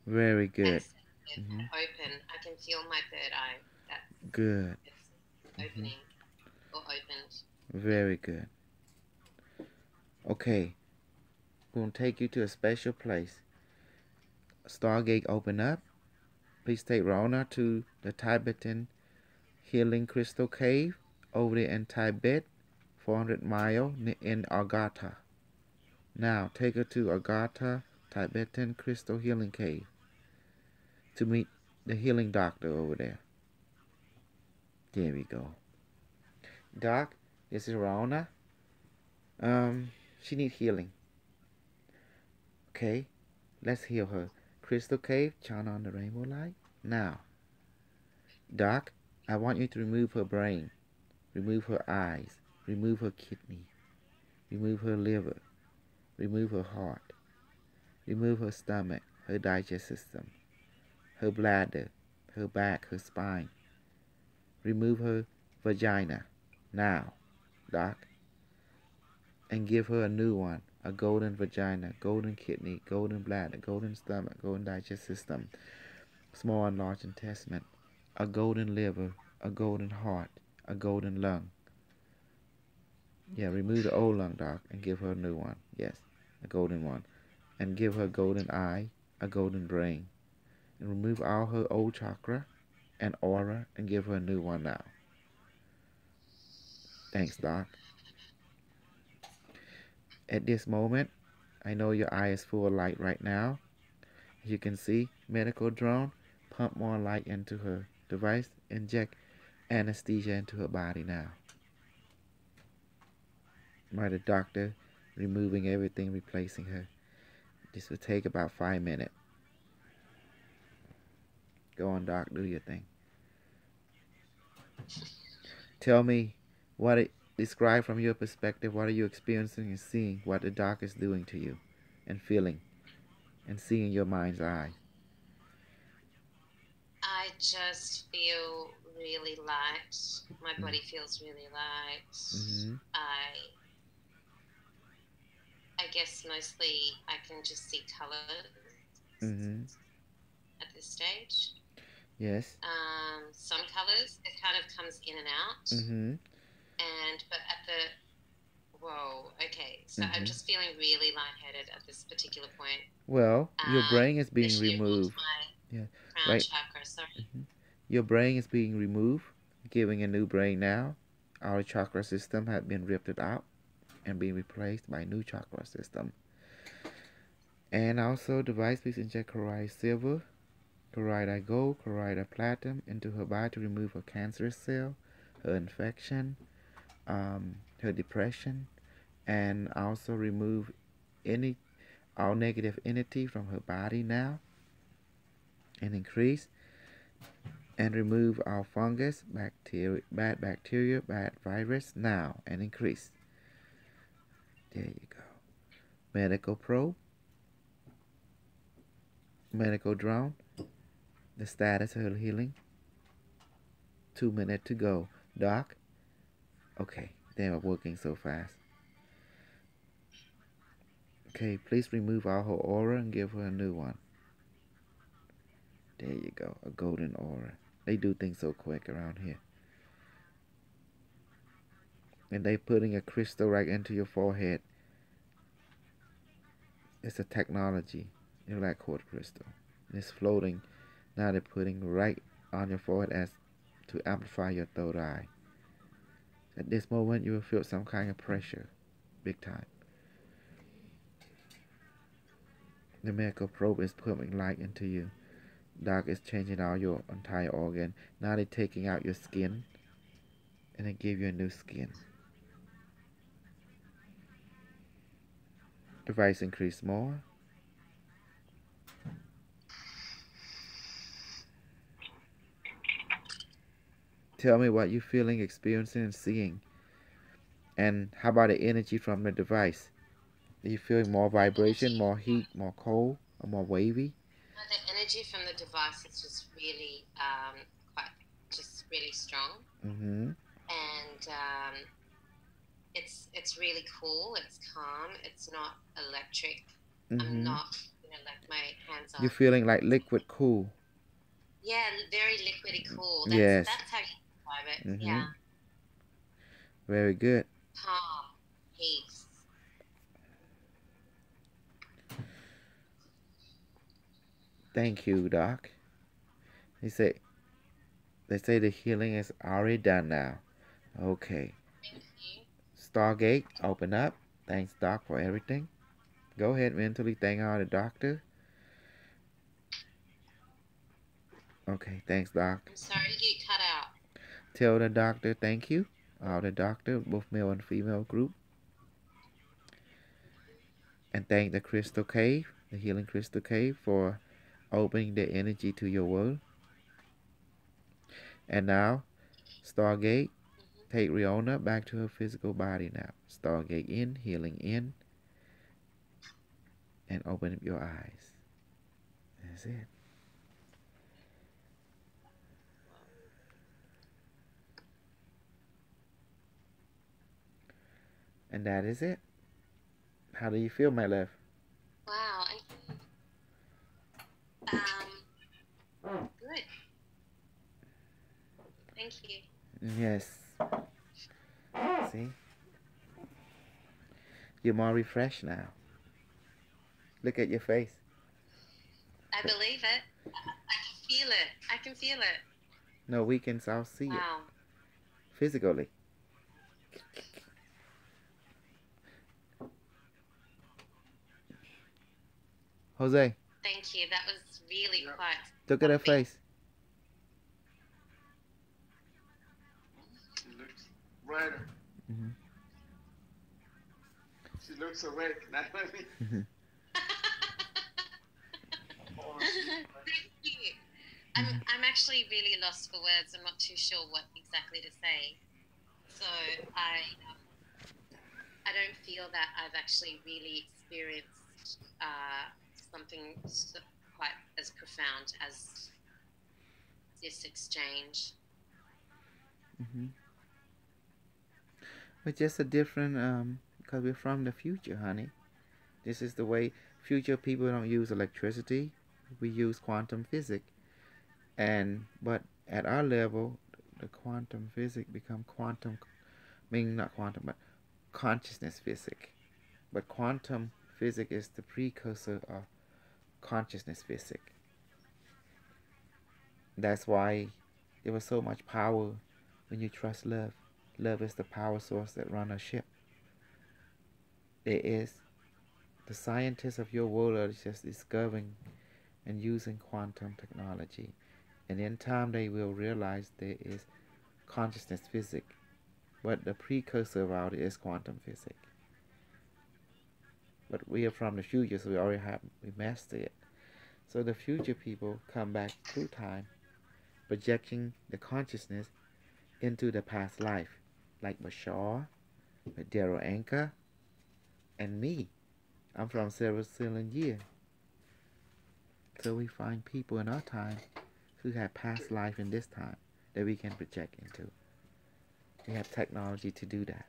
Very good. Open. I can feel my third eye. Good. Opening or opened. Very good. Okay. We're going to take you to a special place. Stargate open up. Please take Rona to the Tibetan Healing Crystal Cave over there in Tibet, 400 miles in Agartha. Now take her to Agartha Tibetan Crystal Healing Cave to meet the healing doctor over there. There we go. Doc, this is Rona. She needs healing. Okay, let's heal her. Crystal Cave, chant on the rainbow light. Now, Doc, I want you to remove her brain, remove her eyes, remove her kidney, Remove her liver. Remove her heart. Remove her stomach, her digestive system, her bladder, her back, her spine. Remove her vagina. Now, Doc. And give her a new one. A golden vagina, golden kidney, golden bladder, golden stomach, golden digestive system, small and large intestine, a golden liver, a golden heart, a golden lung. Yeah, remove the old lung, Doc, and give her a new one. Yes, a golden one. And give her a golden eye, a golden brain. And remove all her old chakra and aura and give her a new one now. Thanks, Doc. At this moment, I know your eye is full of light right now. As you can see, medical drone pump more light into her device, inject anesthesia into her body now. By the doctor removing everything, replacing her. This will take about 5 minutes. Go on, Doc, do your thing. Tell me describe from your perspective, what are you experiencing and seeing, what the doc is doing to you and feeling and seeing in your mind's eye. I just feel really light. My body feels really light. Mm-hmm. I guess mostly I can just see colors at this stage. Yes. Some colors, it kind of comes in and out. But at the whoa, okay. So I'm just feeling really lightheaded at this particular point. Well, your brain is being removed. My crown chakra, sorry. Your brain is being removed, giving a new brain now. Our chakra system had been ripped out and being replaced by a new chakra system. And also, device please inject chloride silver, chloride gold, chloride platinum into her body to remove her cancerous cell, her infection, her depression, and also remove all negative entity from her body now, and increase and remove all fungus, bad bacteria, bad virus now, and increase. There you go. Medical probe, medical drone, the status of her healing. 2 minutes to go. Doc? Okay, they are working so fast. Okay, please remove all her aura and give her a new one. There you go, a golden aura. They do things so quick around here. And they putting a crystal right into your forehead. It's a technology, black quartz crystal. It's floating. Now they're putting right on your forehead as to amplify your third eye. At this moment, you will feel some kind of pressure, big time. The medical probe is putting light into you. Doc is changing out your entire organ. Now they're taking out your skin, and they give you a new skin. Device increase more. Tell me what you're feeling, experiencing, and seeing. And how about the energy from the device? Are you feeling more vibration, more heat, more cold, or more wavy? The energy from the device is just really, really strong. And it's really cool. It's calm. It's not electric. I'm not, like my hands are. You're feeling like liquid cool. Yeah, very liquidy cool. Yes. That's how you describe it. Yeah. Very good. Calm, peace. Thank you, Doc. They say the healing is already done now. Okay. Thank you. Stargate, open up. Thanks, Doc, for everything. Go ahead, mentally thank all the doctor. Okay, thanks, Doc. I'm sorry you cut out. Tell the doctor thank you. All the doctor, both male and female group. And thank the Crystal Cave, the Healing Crystal Cave, for opening the energy to your world. And now, Stargate, Take Riona back to her physical body now. Stargate in, healing in, and open up your eyes. That's it. And that is it. How do you feel, my love? Wow. Good. Thank you. Yes. See? You're more refreshed now. Look at your face. I believe it. I can feel it. I can feel it. No, we can all see it. Wow. Physically. Jose, Thank you. That was really quite. look at her face. She looks brighter. Mm-hmm. She looks awake. Now I mean. Thank you. I'm actually really lost for words. I'm not too sure what exactly to say. So I don't feel that I've actually really experienced something quite as profound as this exchange. Mm-hmm. But just a different, because we're from the future, honey. This is the way future people don't use electricity. We use quantum physics. But at our level, the quantum physics become quantum, meaning not quantum, but consciousness physics. But quantum physics is the precursor of consciousness physics. That's why there was so much power when you trust love. Love is the power source that runs a ship. It is the scientists of your world are just discovering and using quantum technology. And in time they will realize there is consciousness physics. But the precursor of it is quantum physics. But we are from the future, so we mastered it. So the future people come back through time, projecting the consciousness into the past life, like Bashar, Daryl Anka, and me. I'm from several zillion years. So we find people in our time who have past life in this time that we can project into. We have technology to do that.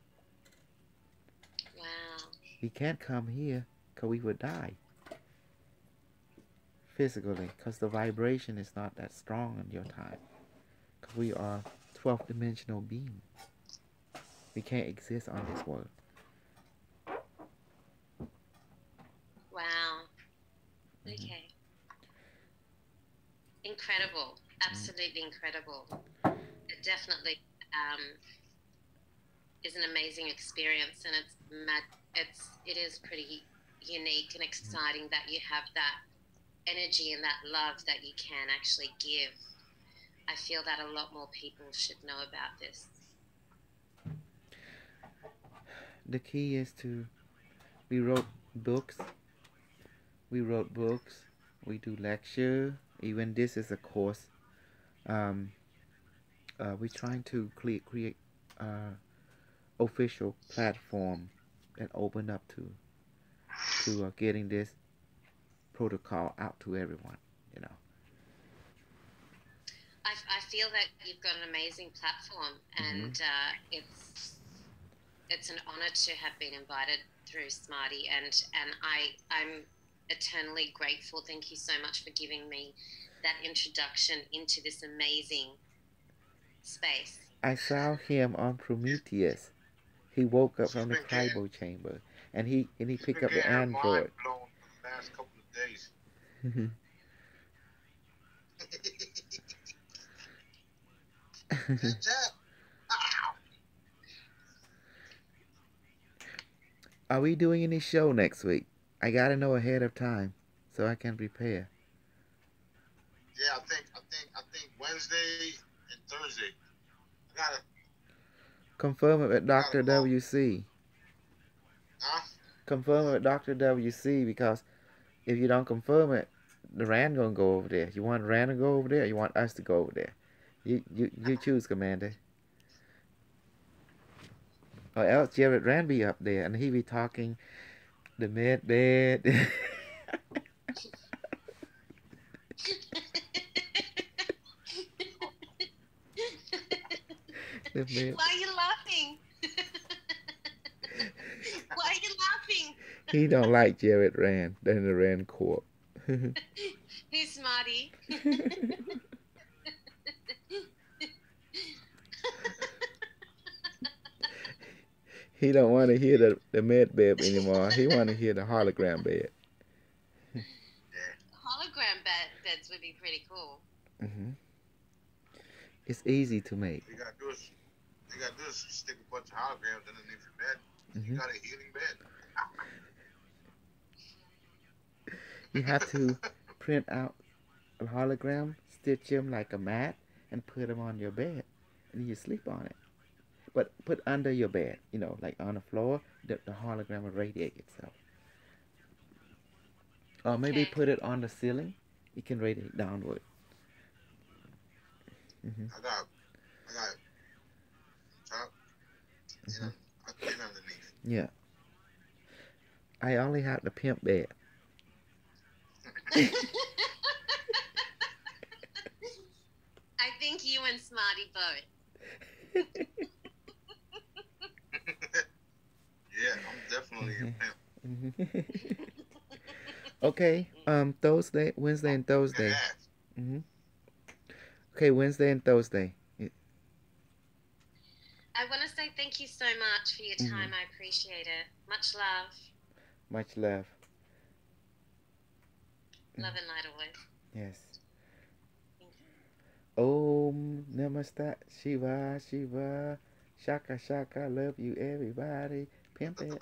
Wow. We can't come here because we would die physically, because the vibration is not that strong in your time. Because we are 12th dimensional beings. We can't exist on this world. Wow. Okay. Incredible. Absolutely incredible. It definitely is an amazing experience, and it is pretty unique and exciting that you have that energy and that love that you can actually give. I feel that a lot more people should know about this. The key is we wrote books. We do lecture. Even this is a course. We're trying to create official platform that open up to getting this protocol out to everyone. I feel that you've got an amazing platform, and it's an honor to have been invited through Smarty, and I'm eternally grateful. Thank you so much for giving me that introduction into this amazing space. I saw him on Prometheus. He woke up from the cryo chamber, and he picked up the android. Blown for the last couple of days. Are we doing any show next week? I gotta know ahead of time so I can prepare. Yeah, I think Wednesday and Thursday. I gotta confirm it with Dr. WC. Huh? Confirm it with Dr. WC, because if you don't confirm it, the Rand gonna go over there. You want Rand to go over there, or you want us to go over there? You choose, Commander. Or else Jared Rand be up there and he be talking the med bed. The med. Why are you laughing? Why are you laughing? He don't like Jared Rand. Then the Rand Corp. Who's Smarty? He don't want to hear the med bed anymore. He want to hear the hologram bed. Hologram beds would be pretty cool. It's easy to make. All you gotta do is stick a bunch of holograms underneath your bed. You got a healing bed. You have to print out a hologram, stitch them like a mat, and put them on your bed, and you sleep on it. But put under your bed, you know, like on the floor, the hologram will radiate itself. Or maybe put it on the ceiling, it can radiate downward. I got top and underneath. Yeah. I only have the pimp bed. I think you and Smarty both. Yeah, I'm definitely a pimp. Okay, Thursday, Wednesday, and Thursday. Okay, Wednesday and Thursday. I want to say thank you so much for your time. I appreciate it. Much love. Much love. Love and light always. Yes. Om Namaste Shiva Shiva Shaka Shaka, love you everybody. Pimp it.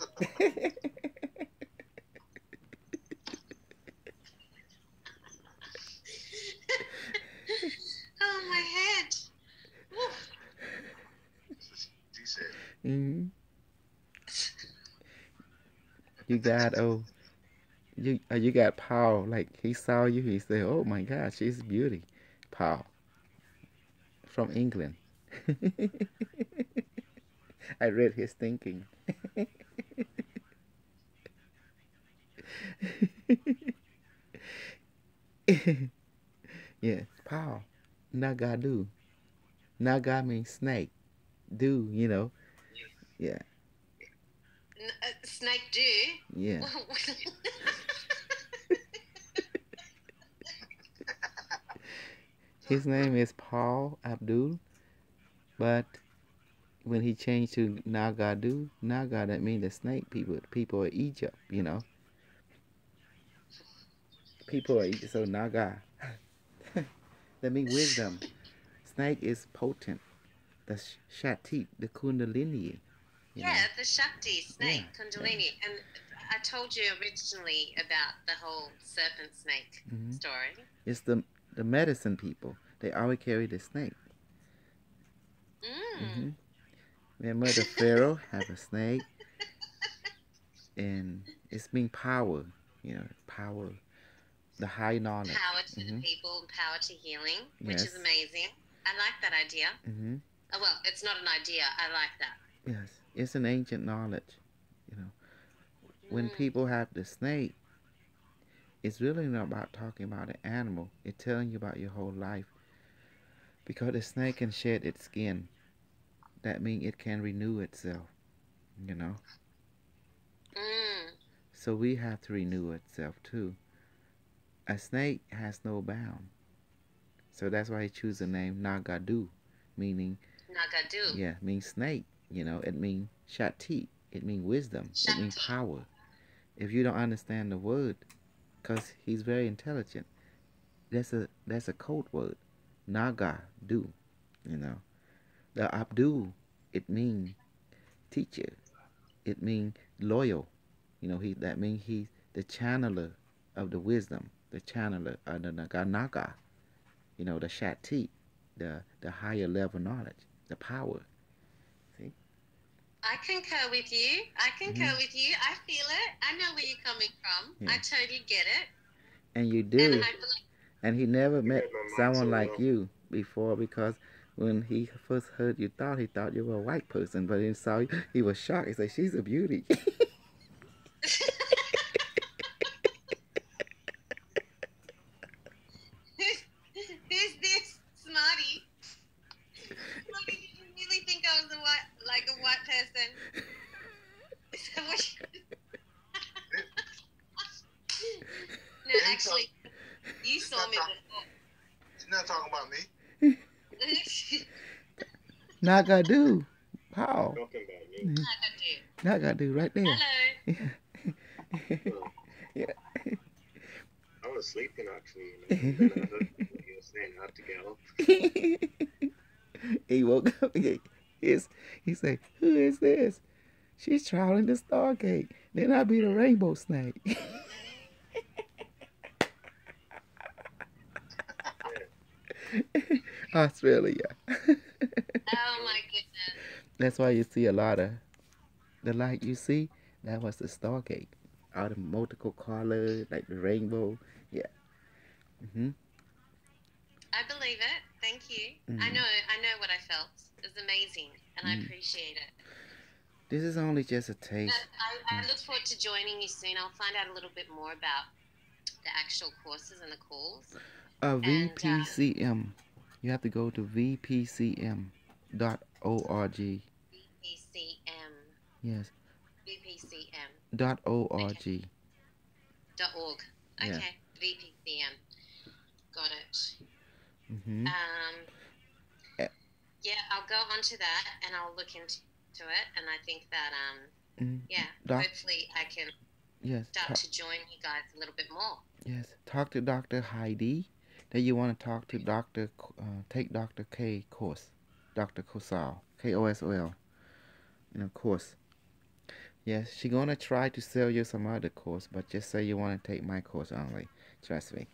Oh, my head. She said. You got you got Paul. Like he saw you, he said, "Oh my God, she's a beauty." Paul from England. I read his thinking. Yeah, Paul. Nagadu. Naga means snake. Do, you know. Yeah. Snake do? Yeah. His name is Paul Abdul, but when he changed to Nagadu, Naga, that means the snake people of Egypt, you know. People of Egypt, so Naga. That means wisdom. Snake is potent. The Shati, the Kundalini. Yeah, the Shakti, snake, Kundalini. And I told you originally about the whole serpent snake story. It's the medicine people. They always carry the snake. Remember the Pharaoh have a snake? And it's mean power, you know, power. The high knowledge. Power to the people, power to healing, which is amazing. I like that idea. Oh, well, it's not an idea. I like that. Yes, it's an ancient knowledge. You know, when people have the snake, it's really not about talking about an animal. It's telling you about your whole life. Because the snake can shed its skin. That means it can renew itself. You know. So we have to renew itself too. A snake has no bound. So that's why he chose the name Nagadu, meaning Nagadu. Yeah, means snake. You know, it means Shati. It means wisdom. Shati. It means power. If you don't understand the word, because he's very intelligent, that's a code word. Nagadu. You know, the Abdul, it means teacher. It means loyal. You know, that means he's the channeler of the wisdom. The channeler of the Naga, you know, the Shati, the higher level knowledge, the power. See? I concur with you. I concur with you. I feel it. I know where you're coming from. I totally get it. And you do. And he never met someone like you before because When he first heard you thought, he thought you were a white person, but he saw you, he was shocked. He said, "She's a beauty." Who's this? Smarty. Smarty, did you really think I was a white person? Is that what No, actually, you saw me before. She's not talking about me. Nagadu. How? Talking about me. Nagadu, right there. Hello. Yeah. I was sleeping actually, you know. And then I heard what you were saying. I had to get up. He woke up. He said, "Who is this? She's traveling the Stargate. Then I be the rainbow snake." Australia. Oh my goodness. That's why you see a lot of the light you see. That was the Stargate. All the multiple colors, like the rainbow. Yeah. I believe it. Thank you. I know what I felt. It was amazing, and I appreciate it. This is only just a taste. I look forward to joining you soon. I'll find out a little bit more about the actual courses and the calls. VPCM. You have to go to vpcm.org. VPCM. Yes. VPCM. .org. Okay. .org. Okay. Yeah. VPCM. Got it. Yeah, I'll go onto that and I'll look into it, and I think that hopefully I can start to join you guys a little bit more. Yes, talk to Dr. Hiedi. Then you want to talk to take Dr. K course, Dr. Kosol, Kosol, course. Yes, she's gonna try to sell you some other course, but just say you want to take my course only. Trust me.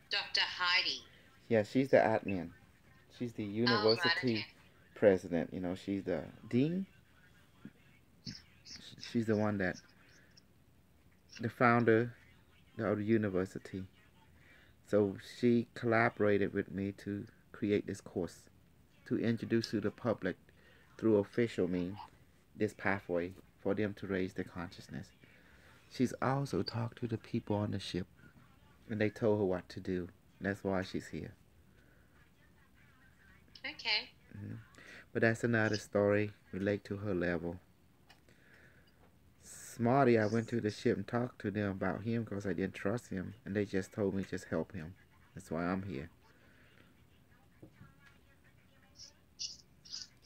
Dr. Hiedi. Yeah, she's the admin. She's the university president. She's the dean. She's the one the founder of the university. So she collaborated with me to create this course, to introduce to the public through official means this pathway for them to raise their consciousness. She's also talked to the people on the ship, and they told her what to do. That's why she's here. Okay. But that's another story relate to her level. Smarty, I went to the ship and talked to them about him because I didn't trust him, and they just told me just help him. That's why I'm here.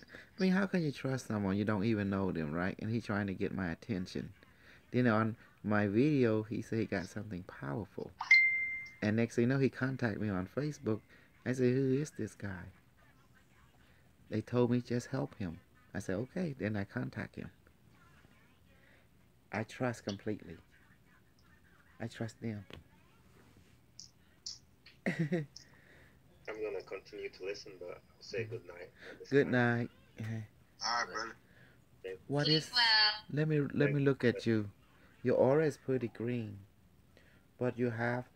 I mean, how can you trust someone you don't even know them, right? And he's trying to get my attention. Then on my video, he said he got something powerful. And next thing you know, he contacted me on Facebook. I said, "Who is this guy?" They told me just help him. I said, "Okay." Then I contact him. I trust completely. I trust them. I'm gonna continue to listen, but I'll say good night. Good night. All right, brother. What is? Let me look at you. Your aura is pretty green, but you have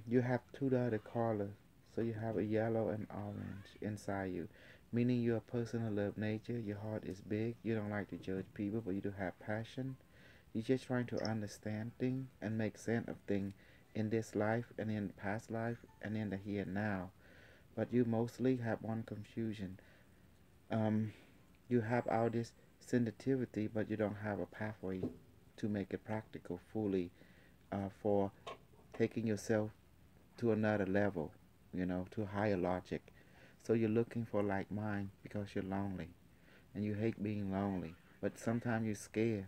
you have two other colors. So you have a yellow and orange inside you, meaning you're a person who loves nature. Your heart is big. You don't like to judge people, but you do have passion. You're just trying to understand things and make sense of things in this life and in the past life and in the here and now. But you mostly have one confusion. You have all this sensitivity, but you don't have a pathway to make it practical fully for taking yourself to another level, to higher logic. So you're looking for like mind because you're lonely and you hate being lonely. But sometimes you're scared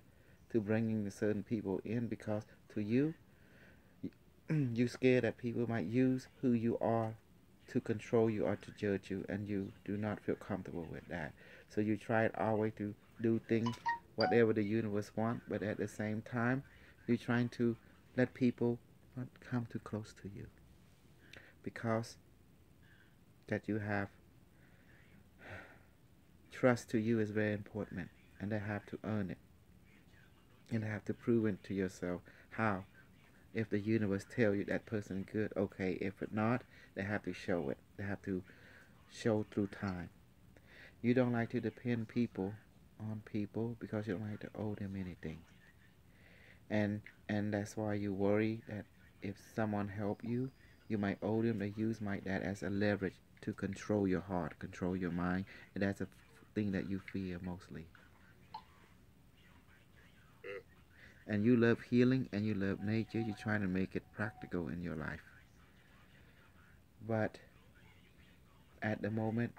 to bringing certain people in because to you, you're scared that people might use who you are to control you or to judge you, and you do not feel comfortable with that. So you try it always to do things whatever the universe wants, but at the same time, you're trying to let people not come too close to you because that you have trust to you is very important, and they have to earn it, and they have to prove it to yourself. How? If the universe tell you that person is good, okay. If it not, they have to show it. They have to show through time. You don't like to depend people on people because you don't like to owe them anything. And that's why you worry that if someone help you, you might owe them. They use might that as a leverage to control your heart, control your mind, and that's a thing that you fear mostly. And you love healing and you love nature. You're trying to make it practical in your life. But at the moment,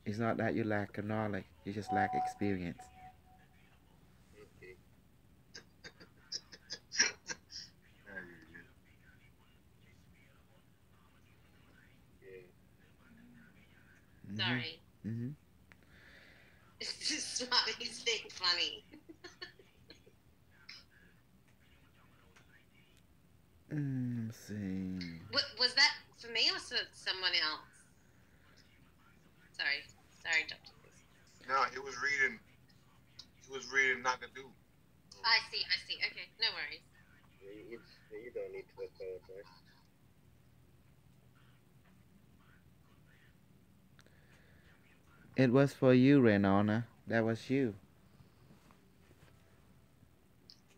it's not that you lack knowledge, you just lack experience. Sorry. Mm-hmm. Smarty's being funny. Let's see. Was that for me or someone else? Sorry, Doctor. No, it was reading. It was reading Nakadu. I see. Okay, no worries. You don't need to apologize. It was for you, Renona. That was you.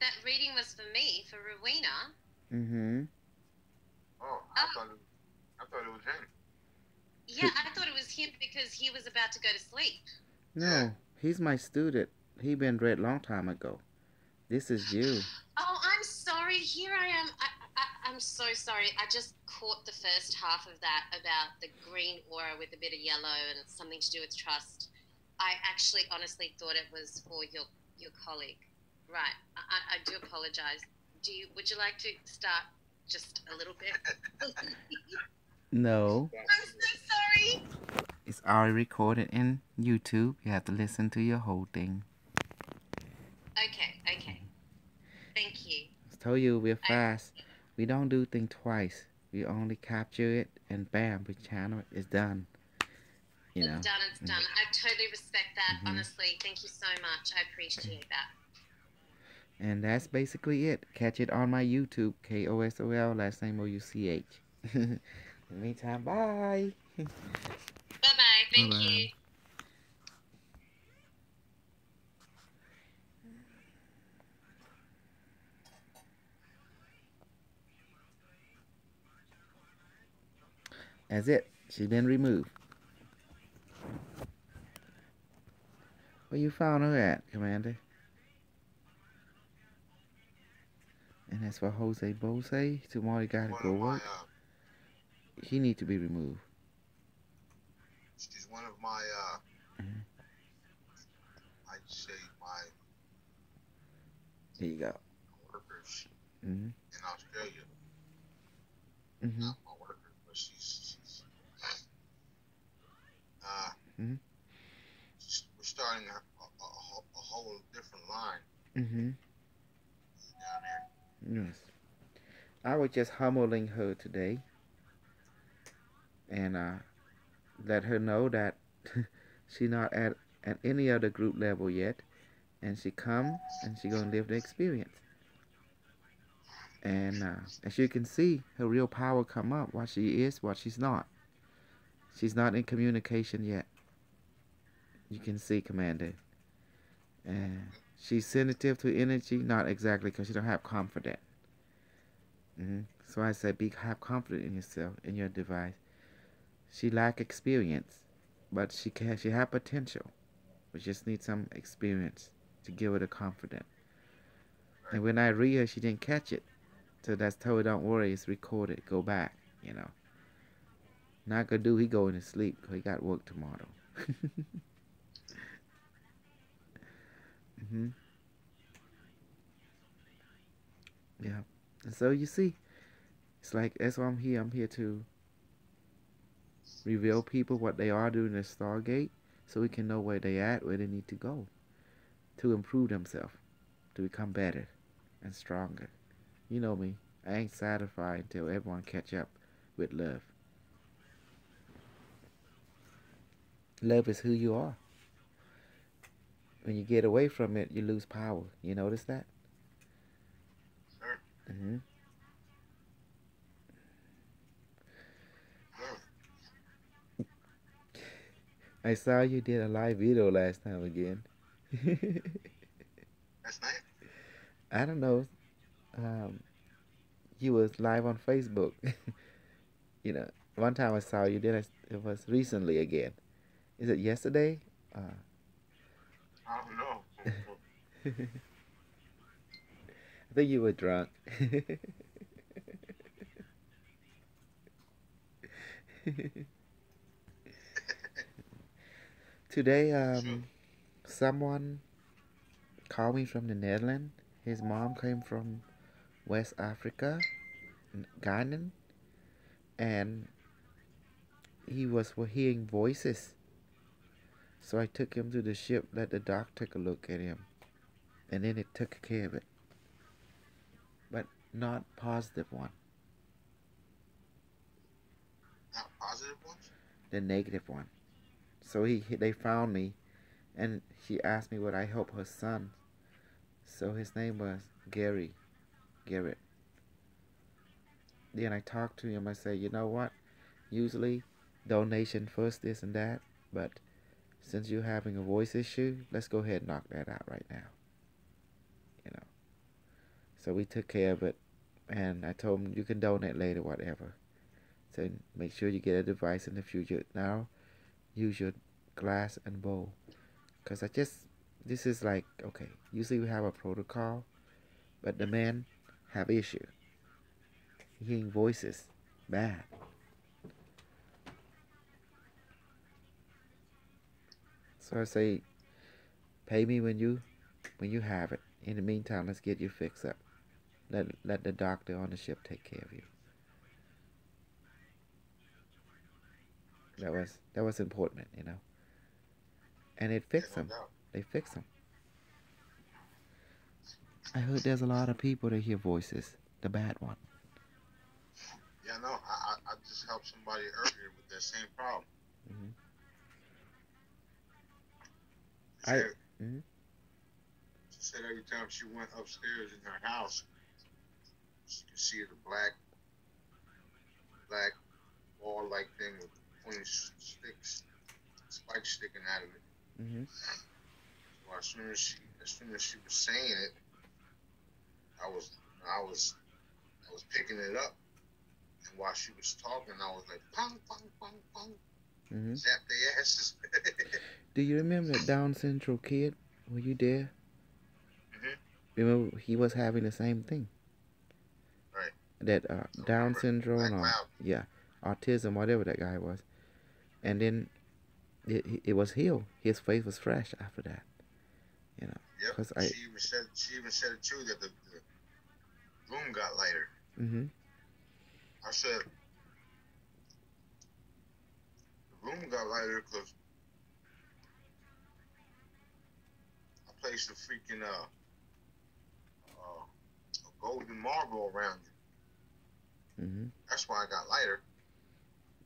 That reading was for me, for Rowena. Mm-hmm. Oh, I thought it was him. Yeah, I thought it was him because he was about to go to sleep. No, he's my student. He been read long time ago. This is you. Oh, I'm sorry. Here I am. I'm so sorry. I just caught the first half of that about the green aura with a bit of yellow and something to do with trust. I actually honestly thought it was for your colleague. Right. I do apologize. Would you like to start just a little bit? No. I'm so sorry. It's already recorded in YouTube. You have to listen to your whole thing. Okay. Thank you. I told you we're fast. We don't do things twice. We only capture it and bam, we channel it. It's done. You know. It's done. I totally respect that. Honestly, thank you so much. I appreciate that. And that's basically it. Catch it on my YouTube, Kosol, last name Ouch. In the meantime, bye. Bye-bye. Thank you. That's it. She's been removed. Where you found her at, Commander? And as for Jose Bose, tomorrow he gotta go work. He need to be removed. She's one of my I'd say my There you go. workers Mm-hmm. in Australia. Mm-hmm. Not my worker, but she's we're starting a whole different line Mm-hmm. down there. Yes. I was just humbling her today and let her know that she's not at any other group level yet, and she come and she gonna live the experience. And as you can see, her real power come up. What she is, what she's not. She's not in communication yet. You can see, Commander. And she's sensitive to energy, not exactly because she don't have confidence. So I said, have confidence in yourself, in your device. She lack experience, but she have potential. We just need some experience to give her the confidence. And when I read her, she didn't catch it. So that's told her, don't worry, it's recorded. Go back, you know. Not gonna do, he going to sleep because he got work tomorrow. Yeah. And so you see, it's like, that's why I'm here. I'm here to reveal people what they are doing the Stargate so we can know where they at, where they need to go to improve themselves, to become better and stronger. You know me. I ain't satisfied until everyone catch up with love. Love is who you are. When you get away from it, you lose power. You notice that? Sure. I saw you did a live video last time again. Last night? I don't know. Um, you was live on Facebook. You know, one time I saw you. Then it was recently again. Is it yesterday? I don't know. I think you were drunk. Today, Sure. someone called me from the Netherlands. His mom came from West Africa, Ghana, and he was hearing voices. So I took him to the ship, let the doc take a look at him, and then it took care of it. But not positive one, Not positive ones? the negative one. So they found me, and she asked me would I help her son. So his name was Garrett. Then I talked to him. I said, you know what? Usually, donation first, this and that. But since you're having a voice issue, let's go ahead and knock that out right now. You know. So we took care of it, and I told him you can donate later, whatever. So make sure you get a device in the future. Now, use your glass and bowl, cause this is like okay. Usually we have a protocol, but the men have issue hearing voices, bad. So I say, pay me when you have it. In the meantime, let's get you fixed up. Let the doctor on the ship take care of you. That was important, you know. And it Yeah, fixed no him. doubt. They fixed him. I heard there's a lot of people that hear voices, the bad one. Yeah, no, I just helped somebody earlier with that same problem. Hmm. She I. said, Hmm. she said every time she went upstairs in her house, she could see the black ball-like thing with pointy sticks, spikes sticking out of it. Hmm. So as soon as she was saying it, I was, I was, I was picking it up, and while she was talking, I was like, pong, pong, pong, pong, Hmm. zap their asses. Do you remember that Down Central kid? Were you there? Hmm. Remember he was having the same thing. Right. That I Down remember. syndrome Black or Cloud. yeah, autism, whatever that guy was. And then it was healed. His face was fresh after that. You know, Yep. cause I. She even said it too that the room got lighter. Hmm. I said the room got lighter because I placed a freaking a golden marble around you. Hmm. That's why I got lighter.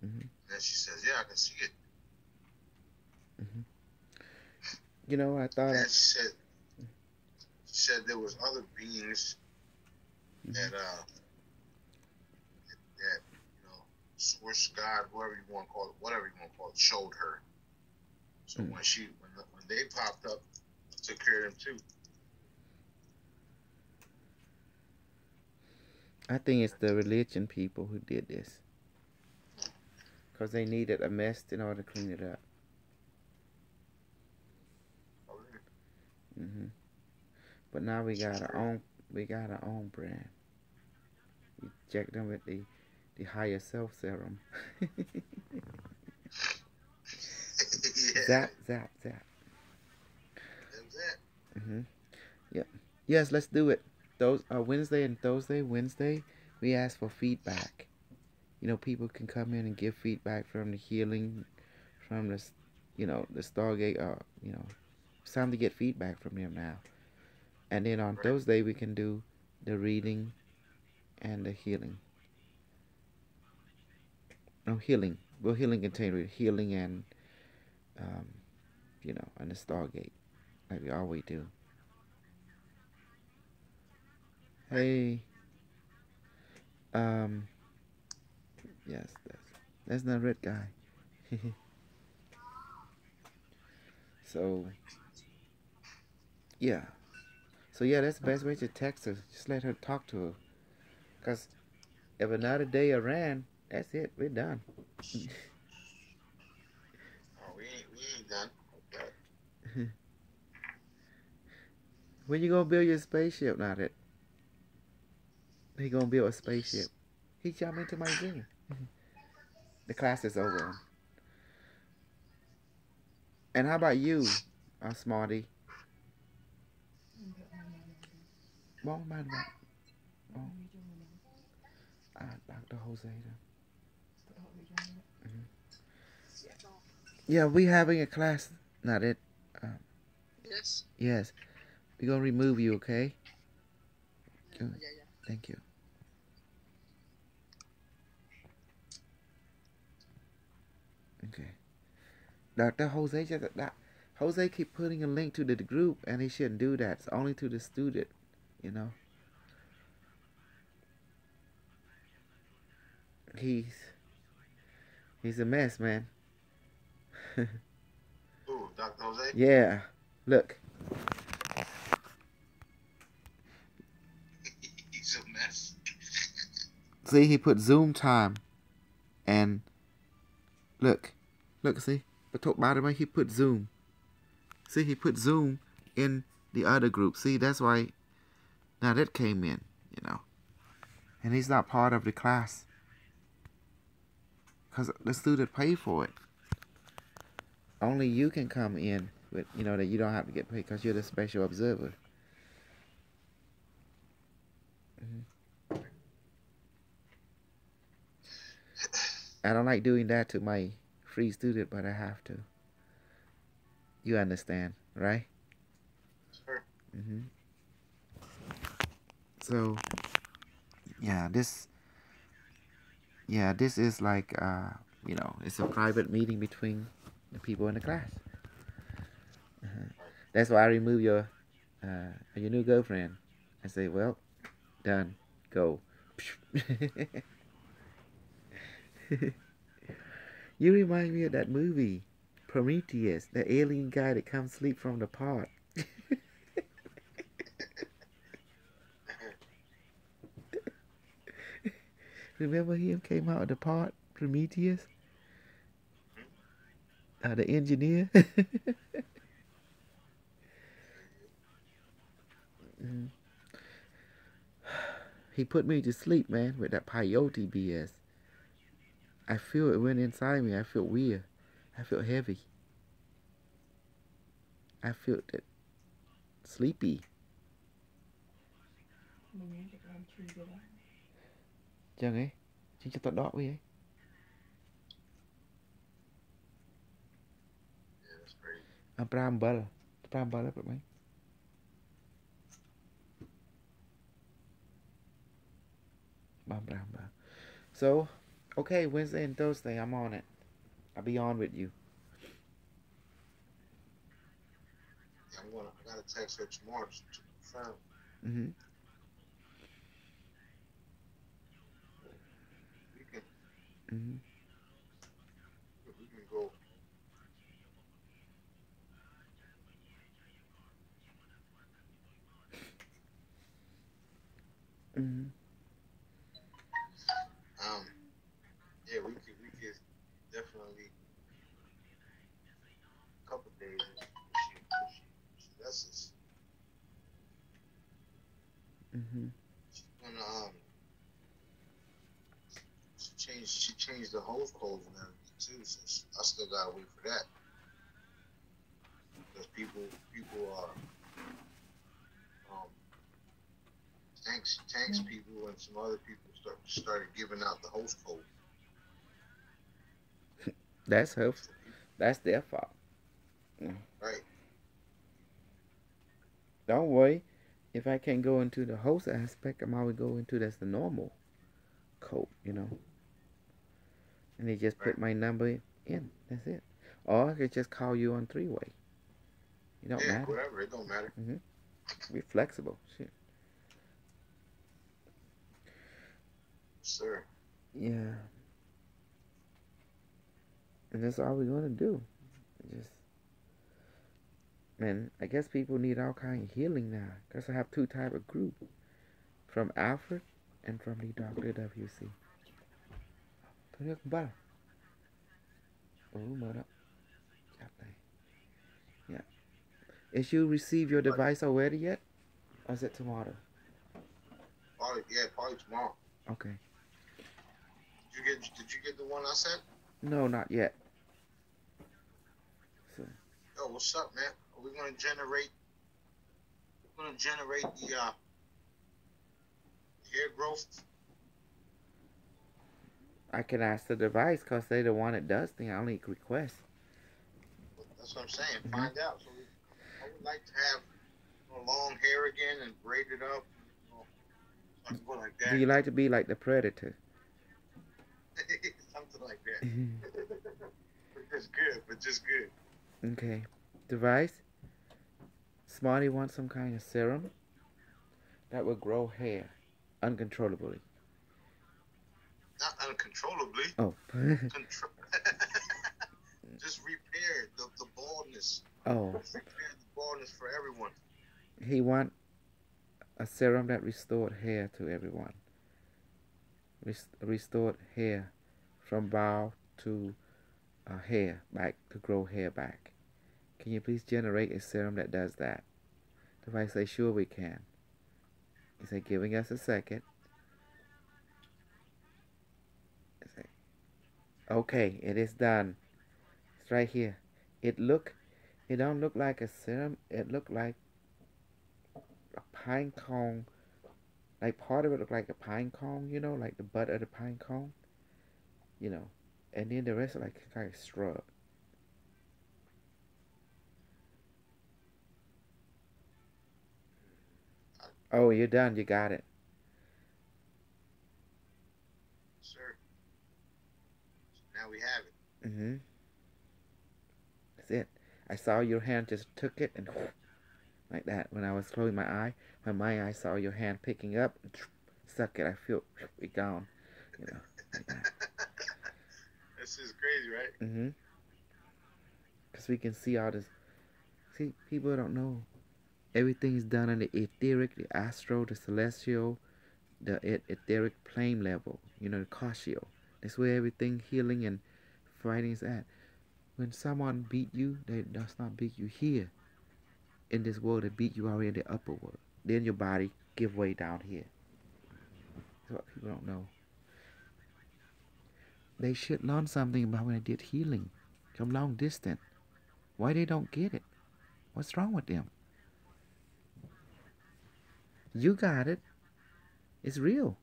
Hmm. And then she says, "Yeah, I can see it." Hmm. You know, I thought. And then she said there was other beings Mhm. that source God, whatever you want to call it, showed her. So Mm. when they popped up, I took care of them too. I think it's the religion people who did this, cause they needed a mess in order to clean it up. Hmm. But now we got our own brand. We check them with the higher self serum. Yeah, Zap, zap, zap. that's it. Hmm. Yep. Yes, let's do it. Those Wednesday and Thursday. Wednesday, we ask for feedback. You know, people can come in and give feedback from the healing, from the Stargate. It's time to get feedback from them now. And then on Right. Thursday, we can do the reading and the healing. No healing. Well, healing container healing um, and the Stargate, like we always do. Right. Hey, um, yes, that's not red guy. So yeah. So yeah, that's the best way to text her. Just let her talk to her. Cause if another day I ran, that's it. We're done. Oh, we ain't done. Okay. When you gonna build your spaceship? Now that he gonna build a spaceship, he jumped into my Zoom. The class is over. And how about you, Smarty? Well, man, oh, Dr. Jose. Mhm. Yeah, we having a class. Not it. Um, Yes. yes, we gonna remove you. Okay. Yeah. Thank you. Okay. Dr. Jose just that Jose keep putting a link to the group, and he shouldn't do that. It's only to the student, you know. He's he's a mess, man. Ooh, Dr. Jose? Yeah. Look. He's a mess. See, he put Zoom time, and look, see, the top bottom right, he put Zoom. See, he put Zoom in the other group. See, that's why now that came in, you know, and he's not part of the class because the student paid for it. Only you can come in with, you know, that you don't have to get paid because you're the special observer. I don't like doing that to my free student, but I have to. You understand, right? Sure. So, yeah, this is like, you know, it's a private meeting between the people in the class. That's why I remove your new girlfriend. I say, well, done, go. You remind me of that movie, Prometheus, the alien guy that comes sleep from the pot. Remember him came out of the pot, Prometheus? The engineer. He put me to sleep, man, with that peyote BS. I feel it went inside me. I feel weird. I feel heavy. I feel that sleepy. Chẳng ấy, chính cho tọt đọt với ấy. Yeah, that's crazy. Prambal up at me. Prambal. So, okay, Wednesday and Thursday, I'm on it. I'll be on with you. Yeah, I gotta text her tomorrow to confirm. We can go. Yeah, we could definitely a couple days if she lets us. She's gonna she changed the host codes and everything too, so I still gotta wait for that because people are tanks people and some other people started giving out the host code. That's her. That's their fault. Right. Don't worry. If I can't go into the host aspect, I'm always go into that's the normal code, you know. And they just put my number in. That's it. Or I could just call you on three-way. It don't matter. Whatever. It don't matter. Be flexible. Shit. Sir. Yeah. And that's all we're gonna do. Just And I guess people need all kind of healing now. Because I have two type of group. From Alfred and from the Dr. WC. Thôi nước ba. Mở đó. Chặt này. Yeah. Is you receive your device already yet? Or is it tomorrow? Probably tomorrow. Okay. Did you get the one I sent? No, not yet. So. Yo, what's up, man? Are we gonna generate the hair growth? I can ask the device because they're the one that does things. I only request. That's what I'm saying. Find out. So I would like to have long hair again and braid it up. Something like that. Do you like to be like the Predator? Something like that. But just good. Okay. Device. Smarty wants some kind of serum that will grow hair uncontrollably. Not uncontrollably. Oh. Just repair the baldness. Oh. Repair the baldness for everyone. He want a serum that restored hair to everyone. Restored hair from bald to hair back, to grow hair back. Can you please generate a serum that does that? Device say sure we can. He said giving us a second. Okay, it is done. It's right here. It don't look like a serum. It look like a pine cone. Like part of it look like a pine cone, you know, like the butt of the pine cone. You know. And then the rest are like kind of shrub. Oh, you're done. You got it. Sir. So now we have it. Mm-hmm. That's it. I saw your hand just took it and like that. When I was closing my eye, I saw your hand picking up and suck it. I feel it gone. You know, like that. This is crazy, right? Mm-hmm. Because we can see all this. See, people don't know. Everything's done on the etheric, the astral, the celestial, the etheric plane level. You know, the Kosol. That's where everything healing and fighting is at. When someone beat you, they does not beat you here. In this world, they beat you already in the upper world. Then your body give way down here. That's what people don't know. They should learn something about when they did healing from long distance. Why they don't get it? What's wrong with them? You got it. It's real.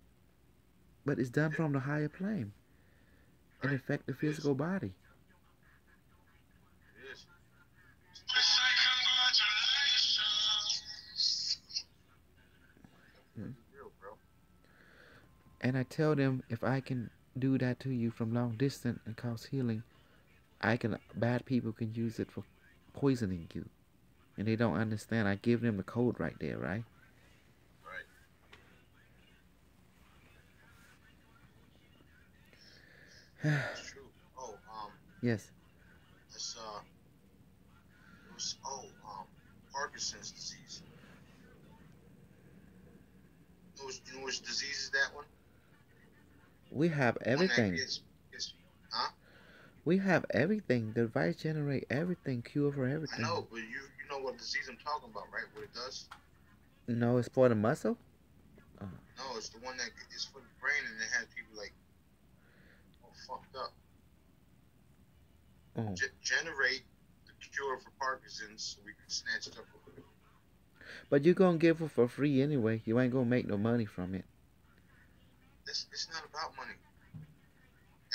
But it's done from the higher plane. And affect the physical body. It is. Real, bro. And I tell them if I can do that to you from long distance and cause healing, bad people can use it for poisoning you. And they don't understand. I give them the code right there, right? Right. That's true. Oh, yes. This Parkinson's disease. You know which disease is that one? We have everything. Huh? We have everything. The device generate everything, cure for everything. I know, but you know what disease I'm talking about, right? What it does? No, it's for the muscle? No, it's the one that is for the brain and it has people like all fucked up. Oh. Generate the cure for Parkinson's so we can snatch it up. But you're going to give it for free anyway. You ain't going to make no money from it. It's not about money.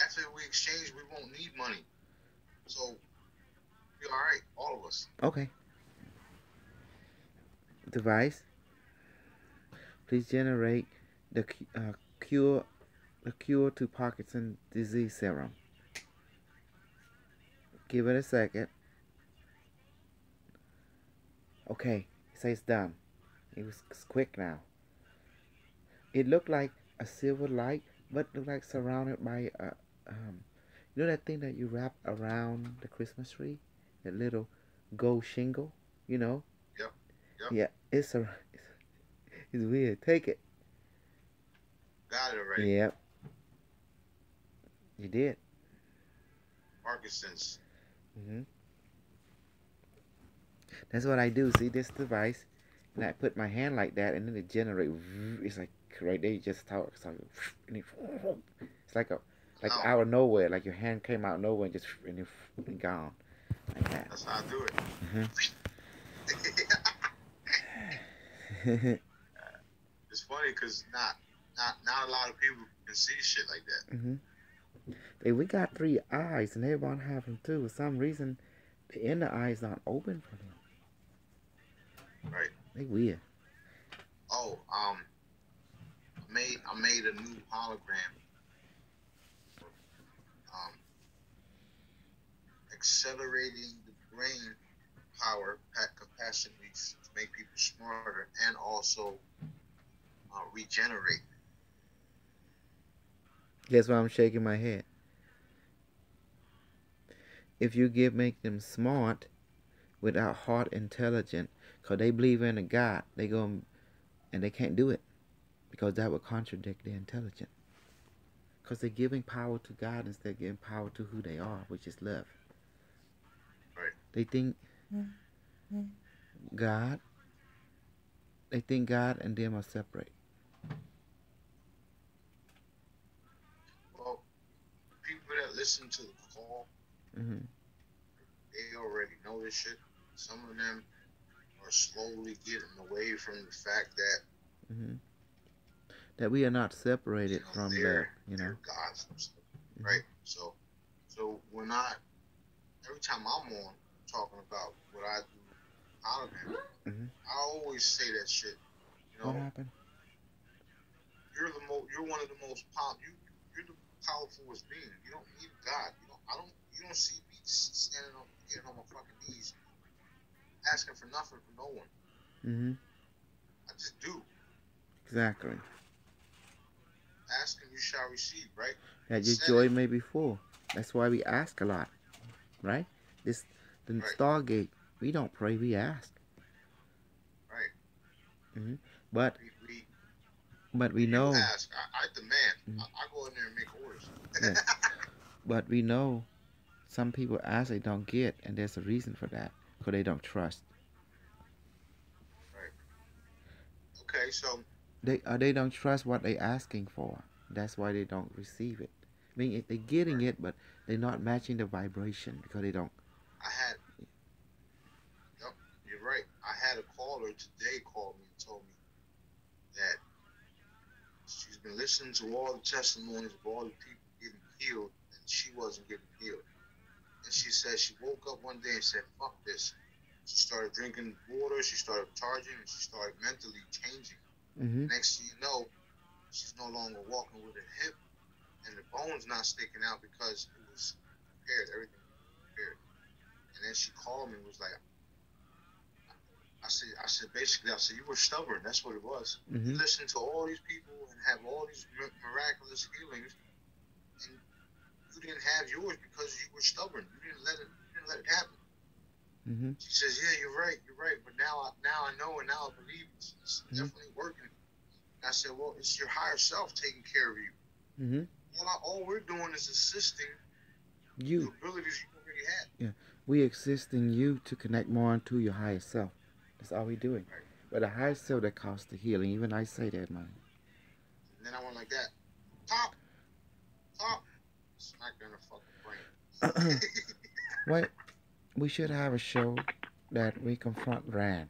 After we exchange, we won't need money. So, we're all right, all of us. Okay. Device. Please generate the cure to Parkinson's disease serum. Give it a second. Okay. It says done. It was quick now. It looked like a silver light, but looked like surrounded by you know that thing that you wrap around the Christmas tree? That little gold shingle? You know? Yep. Yep. Yeah, it's weird. Take it. Got it already. Yep, you did. Parkinson's. Hmm. That's what I do. See this device, and I put my hand like that, and then it generate. It's like right there. You just talk. It's like, and it's like Oh, out of nowhere. Like your hand came out of nowhere and just and gone like that. that's how I do it. Hmm. It's funny because not a lot of people can see shit like that. Hmm. Hey, we got three eyes, and everyone have them too. For some reason, the inner eye is not open for them. Right. They weird. Oh, I made a new hologram. Um, accelerating the brain power capacity to make people smarter and also regenerate. Guess why I'm shaking my head? If you make them smart without heart intelligent, cause they believe in a God, they go and they can't do it because that would contradict their intelligence. Cause they're giving power to God instead of giving power to who they are, which is love. Right. They think God. They think God and them are separate. Well, people that listen to the call, Hmm. they already know this shit. Some of them are slowly getting away from the fact that Hmm. That we are not separated from love. they're gods and stuff, Hmm. right? So when every time I'm on talking about what I do, hologram, Hmm. I always say that shit. You What know, happened? you're one of the most you're the powerfulest being. You don't need a god. You don't see me getting on my fucking knees asking for nothing from no one. Hmm. I just do. Exactly. Ask and you shall receive, right? That your Said joy it. may be full. That's why we ask a lot, right? This the Right. Stargate. We don't pray. We ask. Right. Hmm. But we You know. ask. I demand. Mhm. I go in there and make orders. Yes. But we know some people ask they don't get, and there's a reason for that because they don't trust. Right. Okay. So They don't trust what they're asking for. That's why they don't receive it. I mean, they're getting right. it, but they're not matching the vibration because they don't. I had. Yep. You're right. I had a caller today call me and told me that she's been listening to all the testimonies of all the people getting healed, and she wasn't getting healed. And she said she woke up one day and said, "Fuck this." She started drinking water. She started charging, and she started mentally changing. Hmm. Next thing you know, she's no longer walking with her hip, and the bone's not sticking out because it was prepared. Everything was prepared. And then she called me and was like, I said, you were stubborn. That's what it was. You Hmm. listen to all these people and have all these miraculous healings, and you didn't have yours because you were stubborn. You didn't let it happen. Hmm. She says, yeah, you're right. But now I know, and now I believe it's Hmm. definitely working. And I said, well, it's your higher self taking care of you. Hmm. All we're doing is assisting the You. abilities you already had. Yeah. We exist in you to connect more into your higher self. That's all we're doing. Right. But the higher self that caused the healing. Even I say that, man. And then I went like that. Top. Smack her in the fucking brain. Wait. We should have a show that we confront Rand.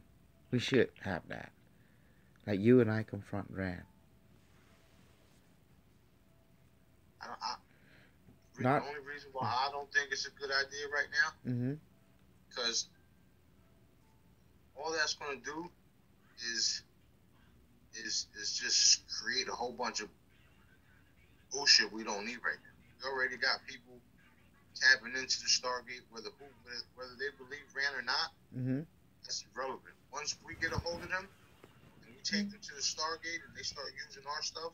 We should have that. Like you and I confront Rand. The only reason why I don't think it's a good idea right now, Mm-hmm. because all that's going to do is just create a whole bunch of bullshit we don't need right now. We already got people tapping into the Stargate, whether they believe Rand or not. Mm-hmm. That's irrelevant. Once we get a hold of them and we take them to the Stargate and they start using our stuff,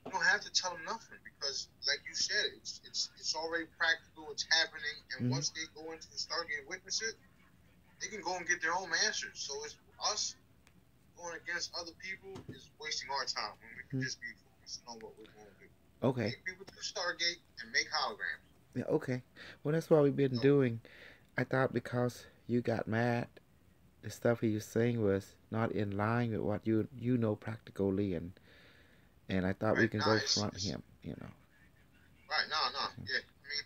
you don't have to tell them nothing because, like you said, it's already practical. It's happening, and once they go into the Stargate and witness it, they can go and get their own answers. So it's us going against other people is wasting our time when we can just be focusing on what we're going to do. Okay. Take people to the Stargate and make holograms. Yeah, okay. Well, that's what we've been So, doing. I thought because you got mad, the stuff he was saying was not in line with what you know practically, and I thought we right, can nah, go front him, you know. right, no, yeah. I mean,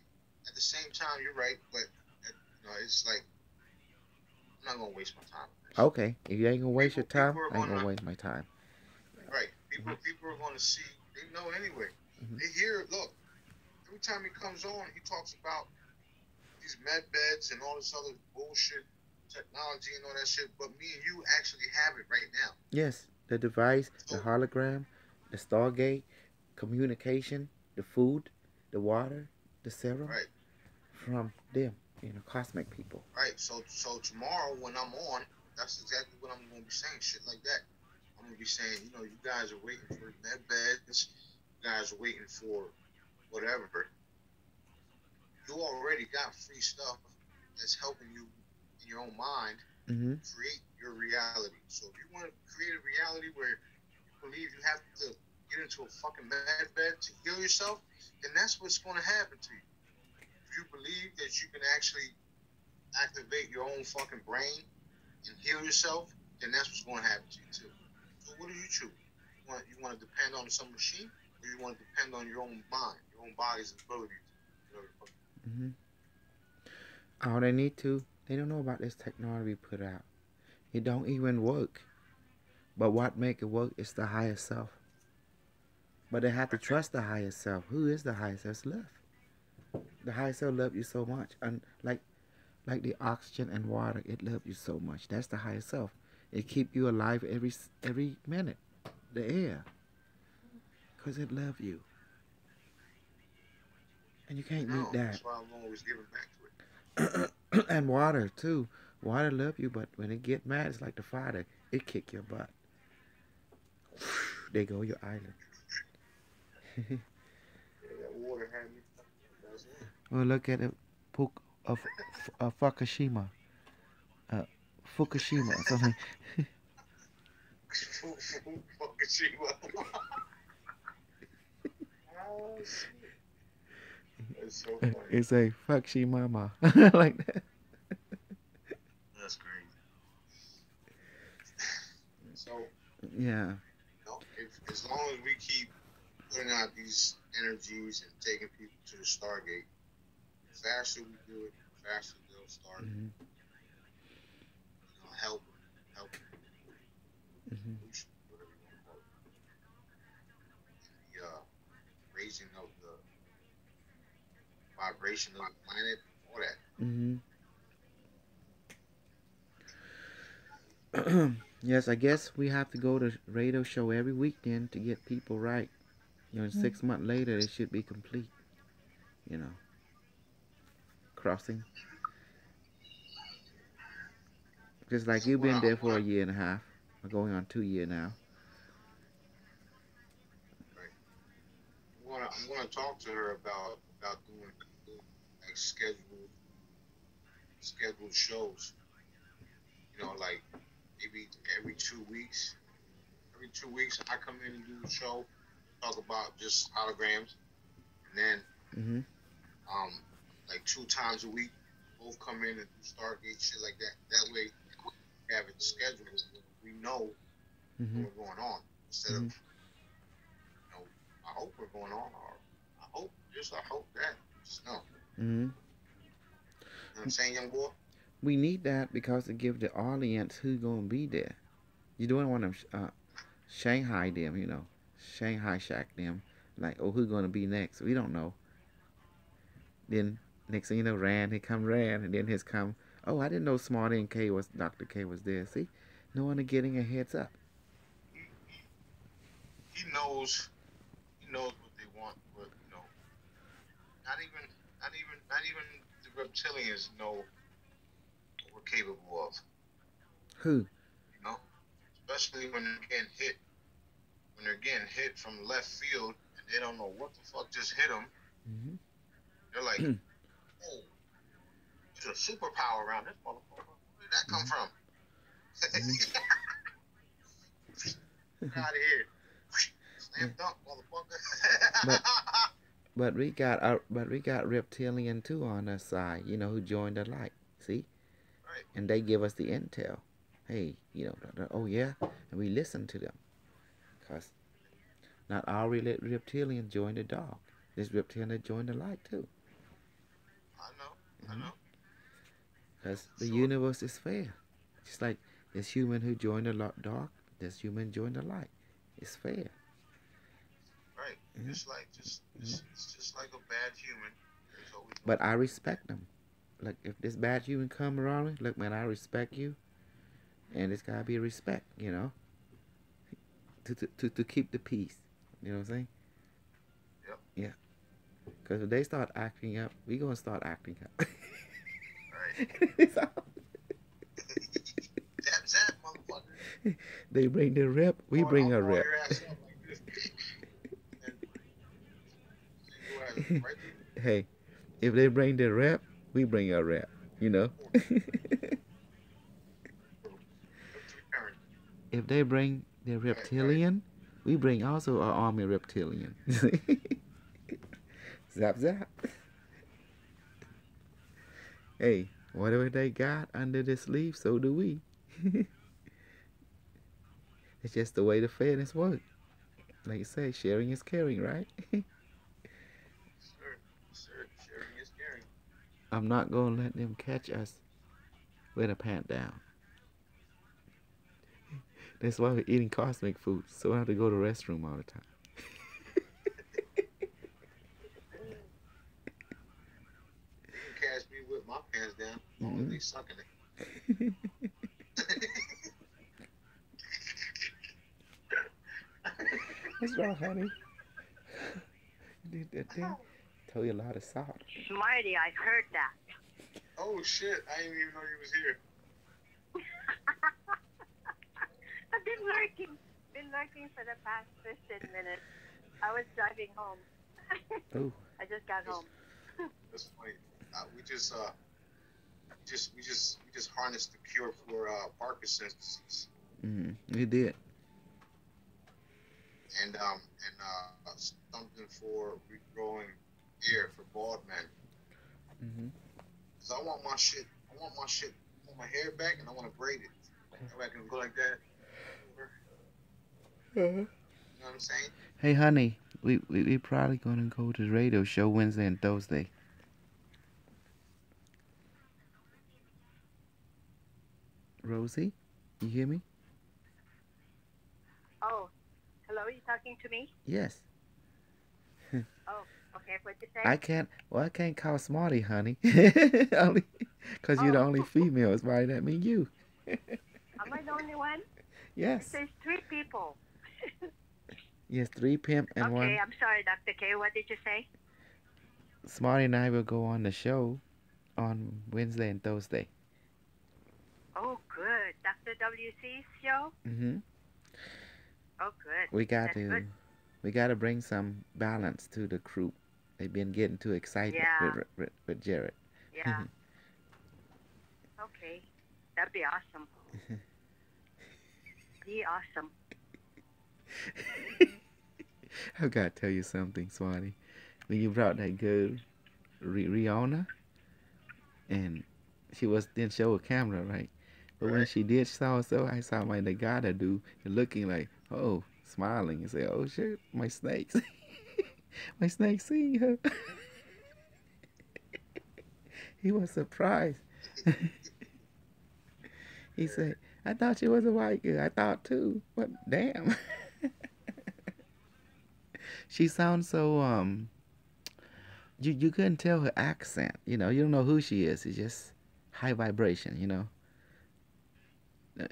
at the same time, you're right, but it's like I'm not gonna waste my time with this. Okay, if you ain't gonna waste your time, people are I ain't gonna gonna waste my time. right. People are gonna see. They know anyway. Mhm. They hear. Look, every time he comes on, he talks about these med beds and all this other bullshit technology and all that shit. But me and you actually have it right now. Yes, the device, the So, hologram, the Stargate, communication, the food, the water, the serum right, from them, you know, cosmic people. right. So tomorrow when I'm on, that's exactly what I'm gonna be saying. Shit like that. I'm gonna be saying, you guys are waiting for med beds. You guys are waiting for whatever. You already got free stuff that's helping you in your own mind Mm-hmm. create your reality. So if you want to create a reality where you believe you have to get into a fucking med bed to heal yourself, then that's what's going to happen to you. If you believe that you can actually activate your own fucking brain and heal yourself, then that's what's going to happen to you too. So what do you choose? You want to depend on some machine, or you want to depend on your own mind, your own body's ability to Mm-hmm. All they need to, they don't know about this technology put out. It don't even work. But what make it work is the higher self. But they have to trust the higher self. Who is the higher self? It's love. The higher self loves you so much, and like the oxygen and water, it loves you so much. That's the higher self. It keep you alive every minute. The air, cause it love you, and you can't meet that. That's why I'm always giving back to it. And water too. Water love you, but when it get mad, it's like the fire. It kick your butt. They go your island. Yeah, that water had me. Well, look at it. Fukushima. Fukushima or something. Fukushima. Oh, shit. That's so funny. It's a fuck she mama. Like that. That's crazy. So, yeah. As long as we keep putting out these energies and taking people to the Stargate, the faster we do it, the faster they'll start help evolution, whatever you want to call it. And the raising of the vibration of the planet, all that. Yes, I guess we have to go to radio show every weekend to get people right. 6 months later, it should be complete. Crossing. Just like you've been there for a year and a half. We're going on 2 years now. Right. I'm gonna talk to her about doing like scheduled shows. Like maybe every 2 weeks. Every 2 weeks, I come in and do a show, talk about just holograms, and then like 2 times a week, both come in and do Stargate shit like that. That way, we have it scheduled. We know what's going on instead of I hope we're going on, or I hope that. Just know. You know what I'm saying, young boy? We need that because to give the audience who's gonna be there. You don't want to Shanghai them, Shanghai shack them. Like, oh, who's gonna be next? We don't know. Then next thing you know, Rand, and then his come. Oh, I didn't know Smarty and Dr. K was there. See, no one are getting a heads up. He knows what they want, but not even the reptilians know what we're capable of. Who? Especially when they're getting hit from left field and they don't know what the fuck just hit them. They're like, oh, there's a superpower around this motherfucker. What did that come from? Get out of here. Slam dunk, motherfucker. But we got reptilian too on our side, you know, who joined the light. See? Right. And they give us the intel. Hey, you know, oh yeah, and we listen to them. Cause not all reptilians join the dark. There's reptilian that join the light too. I know. Because the universe is fair. Just like there's human who join the dark, there's human join the light. It's fair. Right. Yeah. It's just like a bad human. But I respect them. Like if this bad human come around, look man, I respect you, and it's gotta be respect, you know, to keep the peace. You know what I'm saying? Yep. Yeah. Because if they start acting up, we gonna start acting up. Right. Zap, motherfucker. They bring their rep, we bring our rep. Hey, if they bring their rep, we bring our rep. You know. If they bring their reptilian, we bring also our army reptilian. Zap zap. Hey, whatever they got under the sleeve, so do we. It's just the way the fairness works. Like you say, sharing is caring, right? Sir, sharing is caring. I'm not gonna let them catch us with a pant down. That's why we're eating cosmic food, so I have to go to the restroom all the time. You can catch me with my pants down, only sucking it. What's wrong, honey? You did that thing? Told you a lot of salt. Smarty, I heard that. Oh shit, I didn't even know he was here. I've been lurking for the past 15 minutes. I was driving home. Oh. I just got home. That's funny. We just harnessed the cure for Parkinson's disease. We did. And something for regrowing hair for bald men. So I want my shit. I want my hair back, and I want to braid it. So I can go like that. You know what I'm saying? Hey, honey, we probably gonna go to the radio show Wednesday and Thursday. Rosie, you hear me? Oh, hello, you talking to me? Yes. Oh, okay, what'd you say? I can't call Smarty, honey. Only, because you're the only female, Smarty, that mean you. Am I the only one? Yes. It says 3 people. Yes, 3 pimp and one. Okay, I'm sorry, Dr. K, what did you say? Smarty and I will go on the show on Wednesday and Thursday. Oh, good. Dr. WC's show? Oh, good. We got to bring some balance to the crew. They've been getting too excited with Jared. Yeah. Okay. That'd be awesome. Be awesome. I gotta tell you something, Smarty. When you brought that girl, Rihanna, and she didn't show a camera, right? But when she did show so, I saw the guy that do looking like, oh, smiling and say, oh shit, my snakes. My snake seeing her. He was surprised. He said, I thought she was a white girl. I thought too. But damn. She sounds so you couldn't tell her accent, you know, you don't know who she is. It's just high vibration, you know.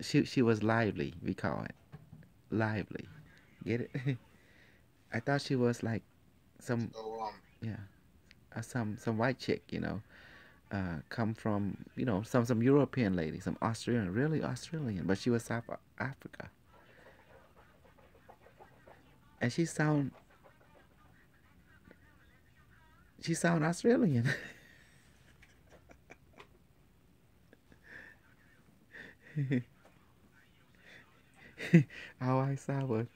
She was lively, we call it. Lively. Get it? I thought she was like some some white chick, you know. Come from, you know, some European lady, some Australian, really Australian, but she was South Africa. And she sound Australian. All I saw was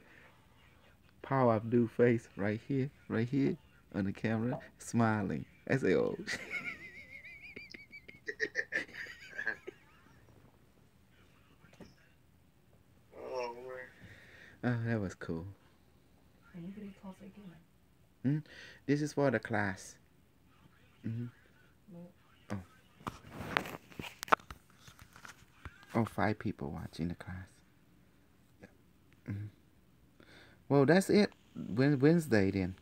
Paul Abdul face right here on the camera, smiling. I said, oh. Oh man. Oh, that was cool. Hmm? This is for the class. Hmm. Oh. Oh, 5 people watching the class. Hmm. Well, that's it. Wednesday then,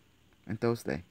and Thursday.